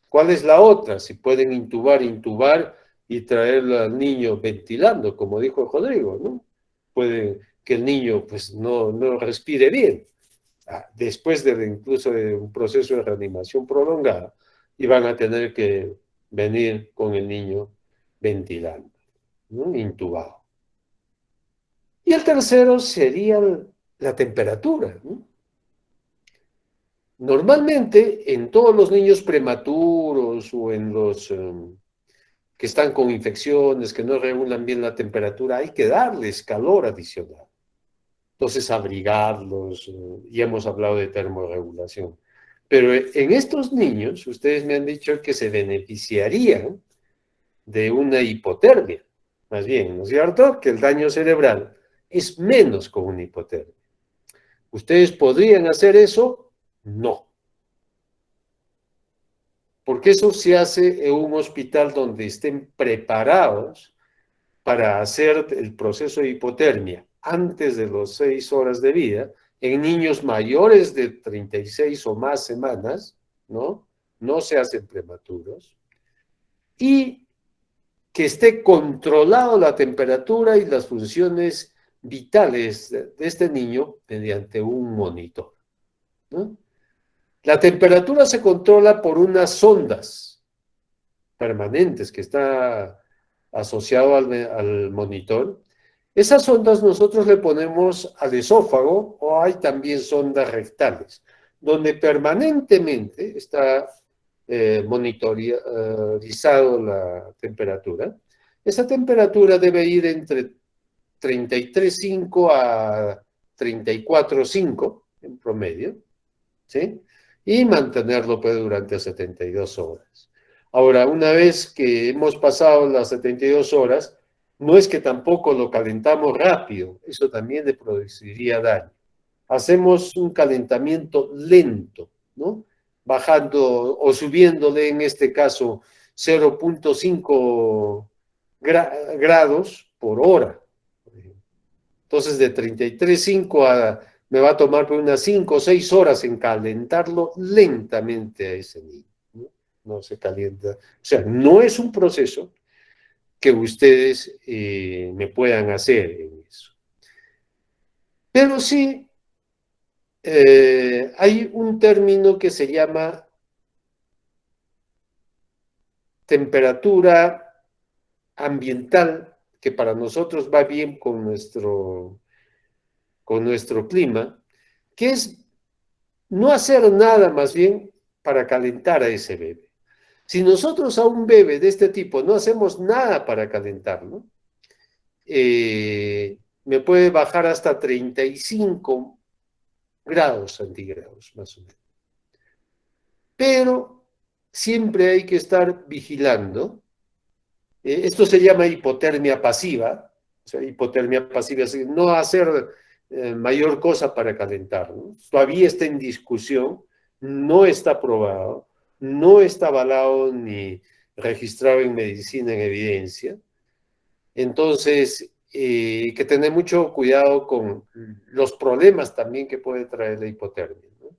¿Cuál es la otra? Si pueden intubar y traerlo al niño ventilando, como dijo Rodrigo, ¿no? Puede que el niño pues no respire bien. Después incluso de un proceso de reanimación prolongada, y van a tener que venir con el niño ventilando, ¿no? Intubado. Y el tercero sería la temperatura, ¿no? Normalmente en todos los niños prematuros o en los que están con infecciones, que no regulan bien la temperatura, hay que darles calor adicional. Entonces, abrigarlos, ya hemos hablado de termorregulación. Pero en estos niños, ustedes me han dicho que se beneficiarían de una hipotermia. Más bien, ¿no es cierto? Que el daño cerebral es menos con una hipotermia. ¿Ustedes podrían hacer eso? No. Porque eso se hace en un hospital donde estén preparados para hacer el proceso de hipotermia antes de las 6 horas de vida, en niños mayores de 36 o más semanas, ¿no? No se hacen prematuros. Y que esté controlado la temperatura y las funciones vitales de este niño mediante un monitor, ¿no? La temperatura se controla por unas sondas permanentes que está asociado al monitor. Esas sondas nosotros le ponemos al esófago, o hay también sondas rectales, donde permanentemente está monitorizado la temperatura. Esa temperatura debe ir entre 33,5 a 34,5 en promedio, ¿sí? Y mantenerlo pues, durante 72 horas. Ahora, una vez que hemos pasado las 72 horas, no es que tampoco lo calentamos rápido, eso también le produciría daño. Hacemos un calentamiento lento, ¿no? Bajando o subiéndole, en este caso, 0,5 grados por hora. Entonces, de 33,5 a me va a tomar unas 5 o 6 horas en calentarlo lentamente a ese niño, ¿no? No se calienta. O sea, no es un proceso que ustedes me puedan hacer en eso. Pero sí, hay un término que se llama temperatura ambiental, que para nosotros va bien con nuestro clima, que es no hacer nada más bien para calentar a ese bebé. Si nosotros a un bebé de este tipo no hacemos nada para calentarlo, me puede bajar hasta 35 grados centígrados, más o menos. Pero siempre hay que estar vigilando. Esto se llama hipotermia pasiva. O sea, hipotermia pasiva es no hacer mayor cosa para calentar, ¿no? Todavía está en discusión, no está probado, no está avalado ni registrado en medicina en evidencia. Entonces, hay que tener mucho cuidado con los problemas también que puede traer la hipotermia, ¿no?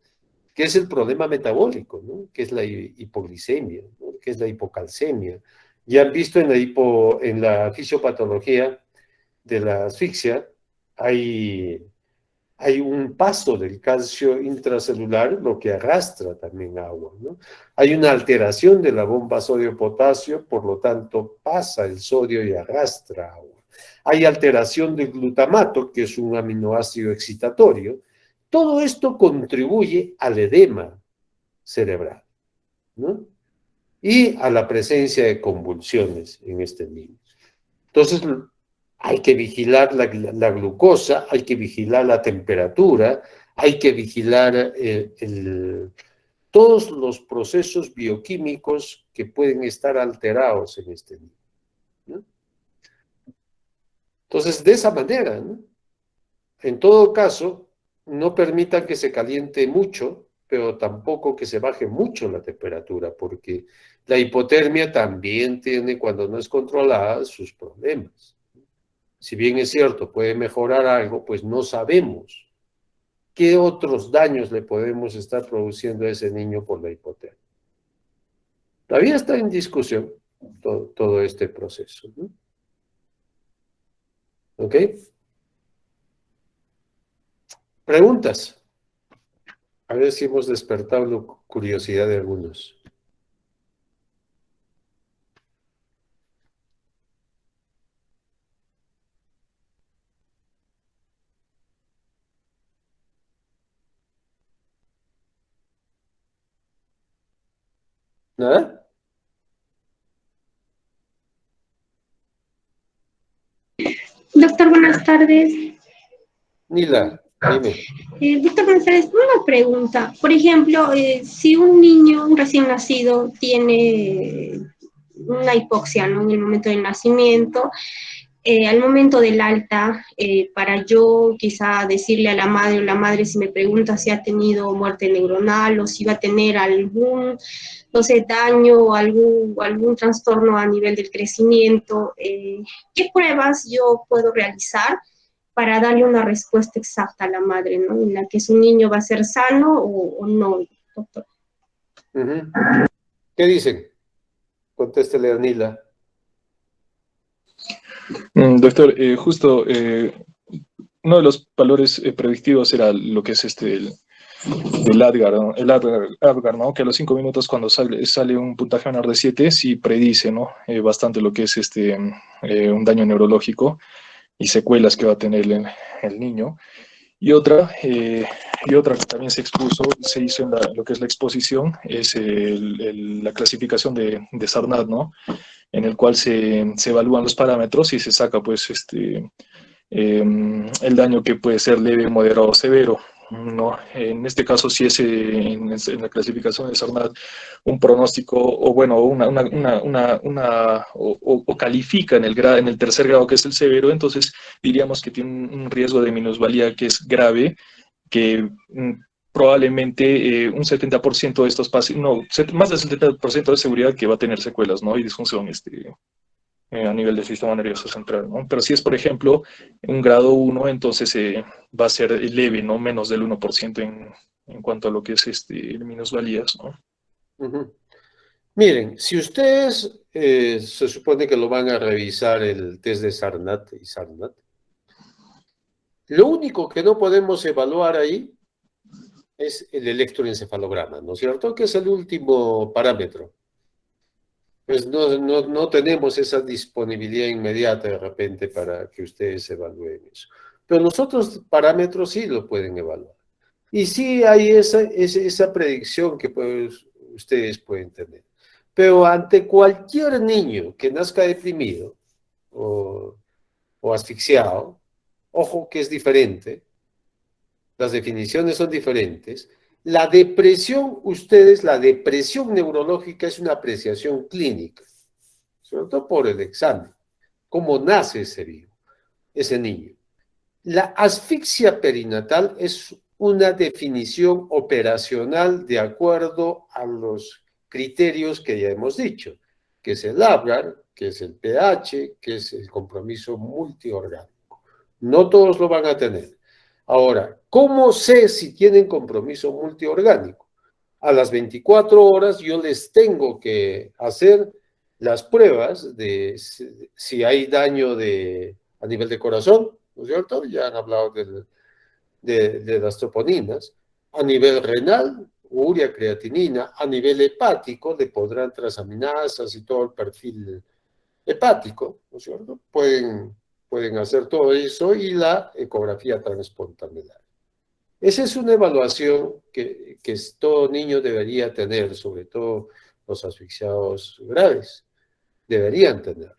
Que es el problema metabólico, ¿no? Que es la hipoglicemia, ¿no? Que es la hipocalcemia. Ya han visto en la fisiopatología de la asfixia, hay un paso del calcio intracelular, lo que arrastra también agua, ¿no? Hay una alteración de la bomba sodio-potasio, por lo tanto pasa el sodio y arrastra agua. Hay alteración del glutamato, que es un aminoácido excitatorio. Todo esto contribuye al edema cerebral, ¿no? Y a la presencia de convulsiones en este niño. Entonces, hay que vigilar la glucosa, hay que vigilar la temperatura, hay que vigilar todos los procesos bioquímicos que pueden estar alterados en este niño, ¿no? Entonces, de esa manera, ¿no? En todo caso, no permitan que se caliente mucho, pero tampoco que se baje mucho la temperatura, porque la hipotermia también tiene, cuando no es controlada, sus problemas. Si bien es cierto, puede mejorar algo, pues no sabemos qué otros daños le podemos estar produciendo a ese niño por la hipotermia. Todavía está en discusión todo este proceso, ¿no? ¿Ok? ¿Preguntas? A ver si hemos despertado la curiosidad de algunos. ¿Nada? Doctor, buenas tardes. Nila, dime. Doctor, buenas tardes. Una pregunta. Por ejemplo, si un niño, un recién nacido, tiene una hipoxia, ¿no? En el momento del nacimiento, al momento del alta, para yo quizá decirle a la madre o la madre si me pregunta si ha tenido muerte neuronal o si va a tener algún, no sé, daño o algún trastorno a nivel del crecimiento, ¿qué pruebas yo puedo realizar para darle una respuesta exacta a la madre, ¿no? En la que su niño va a ser sano o no, doctor? ¿Qué dicen? Contéstele a Nila. Doctor, justo uno de los valores predictivos era lo que es el ADGAR, ¿no? El ADGAR, ¿no? Que a los 5 minutos cuando sale un puntaje menor de 7, sí predice, ¿no? Bastante lo que es un daño neurológico y secuelas que va a tener el niño. Y otra que también se hizo en lo que es la exposición, es la clasificación de Sarnat, ¿no? En el cual se evalúan los parámetros y se saca, pues, el daño que puede ser leve, moderado o severo, ¿no? En este caso, sí es en la clasificación de Sarnat un pronóstico, o bueno, o califica en el tercer grado, que es el severo, entonces diríamos que tiene un riesgo de minusvalía que es grave, que probablemente un 70% de estos pacientes, no, más del 70% de seguridad que va a tener secuelas, ¿no? Y disfunción a nivel del sistema nervioso central, ¿no? Pero si es, por ejemplo, un grado 1, entonces va a ser leve, ¿no? Menos del 1% en cuanto a lo que es minusvalías, ¿no? Ujú. Miren, si ustedes se supone que lo van a revisar el test de Sarnat y Sarnat, lo único que no podemos evaluar ahí es el electroencefalograma, ¿no es cierto? Que es el último parámetro. Pues no tenemos esa disponibilidad inmediata de repente para que ustedes evalúen eso. Pero los otros parámetros sí lo pueden evaluar. Y sí hay esa predicción que pues, ustedes pueden tener. Pero ante cualquier niño que nazca deprimido o asfixiado, ojo que es diferente, las definiciones son diferentes. La depresión, la depresión neurológica es una apreciación clínica, sobre todo por el examen, cómo nace ese niño. La asfixia perinatal es una definición operacional de acuerdo a los criterios que ya hemos dicho, que es el ABGAR, que es el pH, que es el compromiso multiorgánico. No todos lo van a tener. Ahora, ¿cómo sé si tienen compromiso multiorgánico? A las 24 horas yo les tengo que hacer las pruebas de si hay daño a nivel de corazón, ¿no es cierto? Ya han hablado de las troponinas. A nivel renal, urea, creatinina. A nivel hepático, le podrán transaminasas y todo el perfil hepático, ¿no es cierto? Pueden hacer todo eso y la ecografía transpontaneal. Esa es una evaluación que todo niño debería tener, sobre todo los asfixiados graves, deberían tener.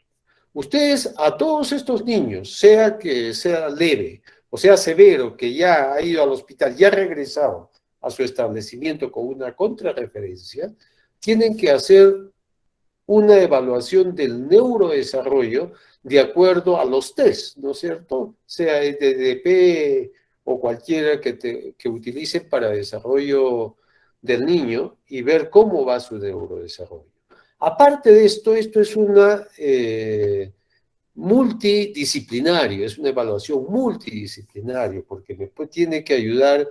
Ustedes a todos estos niños, sea que sea leve o sea severo, que ya ha ido al hospital, ya ha regresado a su establecimiento con una contrarreferencia, tienen que hacer una evaluación del neurodesarrollo de acuerdo a los test, ¿no es cierto? Sea EDDP o cualquiera que utilicen para desarrollo del niño y ver cómo va su neurodesarrollo. Aparte de esto es una multidisciplinario, es una evaluación multidisciplinaria, porque después tiene que ayudar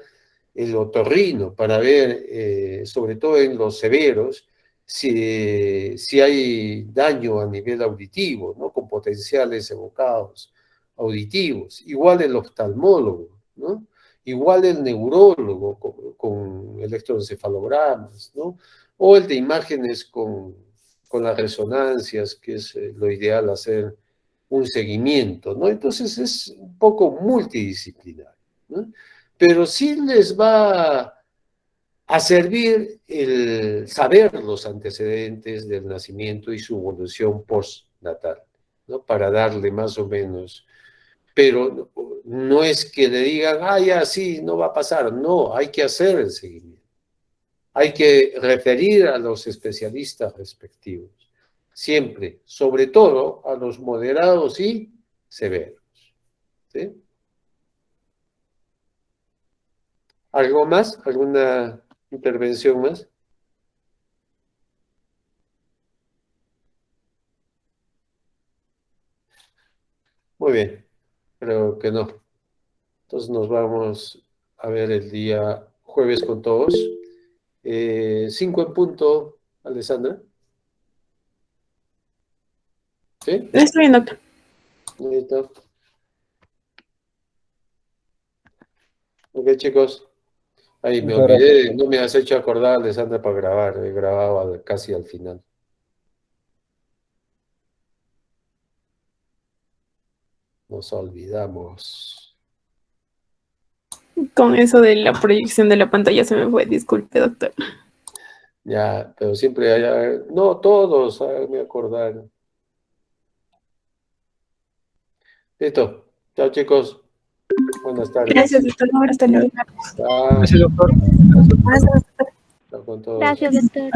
el otorrino para ver, sobre todo en los severos, si hay daño a nivel auditivo, ¿no? Con potenciales evocados auditivos. Igual el oftalmólogo, ¿no? Igual el neurólogo con electroencefalogramas, ¿no? O el de imágenes con las resonancias, que es lo ideal hacer un seguimiento, ¿no? Entonces es un poco multidisciplinario, ¿no? Pero sí les va a servir el saber los antecedentes del nacimiento y su evolución postnatal, ¿no? Para darle más o menos, pero no es que le digan, ah, ya sí, no va a pasar, no, hay que hacer el seguimiento. Hay que referir a los especialistas respectivos, siempre, sobre todo a los moderados y severos, ¿sí? ¿Algo más? ¿Alguna intervención más? Muy bien, creo que no. Entonces nos vamos a ver el día jueves con todos. 5 en punto, Alessandra. ¿Sí? Estoy bien, doctor. Listo. Ok, chicos. Ahí me Muchas olvidé, no me has hecho acordar, Alessandra, para grabar. He grabado casi al final. Nos olvidamos. Con eso de la proyección de la pantalla se me fue, disculpe, doctor. Ya, pero siempre hay... No, todos, me acordar. Listo. Chao, chicos. Buenas tardes. Gracias, doctor. Hasta luego. Chao. Gracias, doctor. Chao con todos. Gracias, doctor.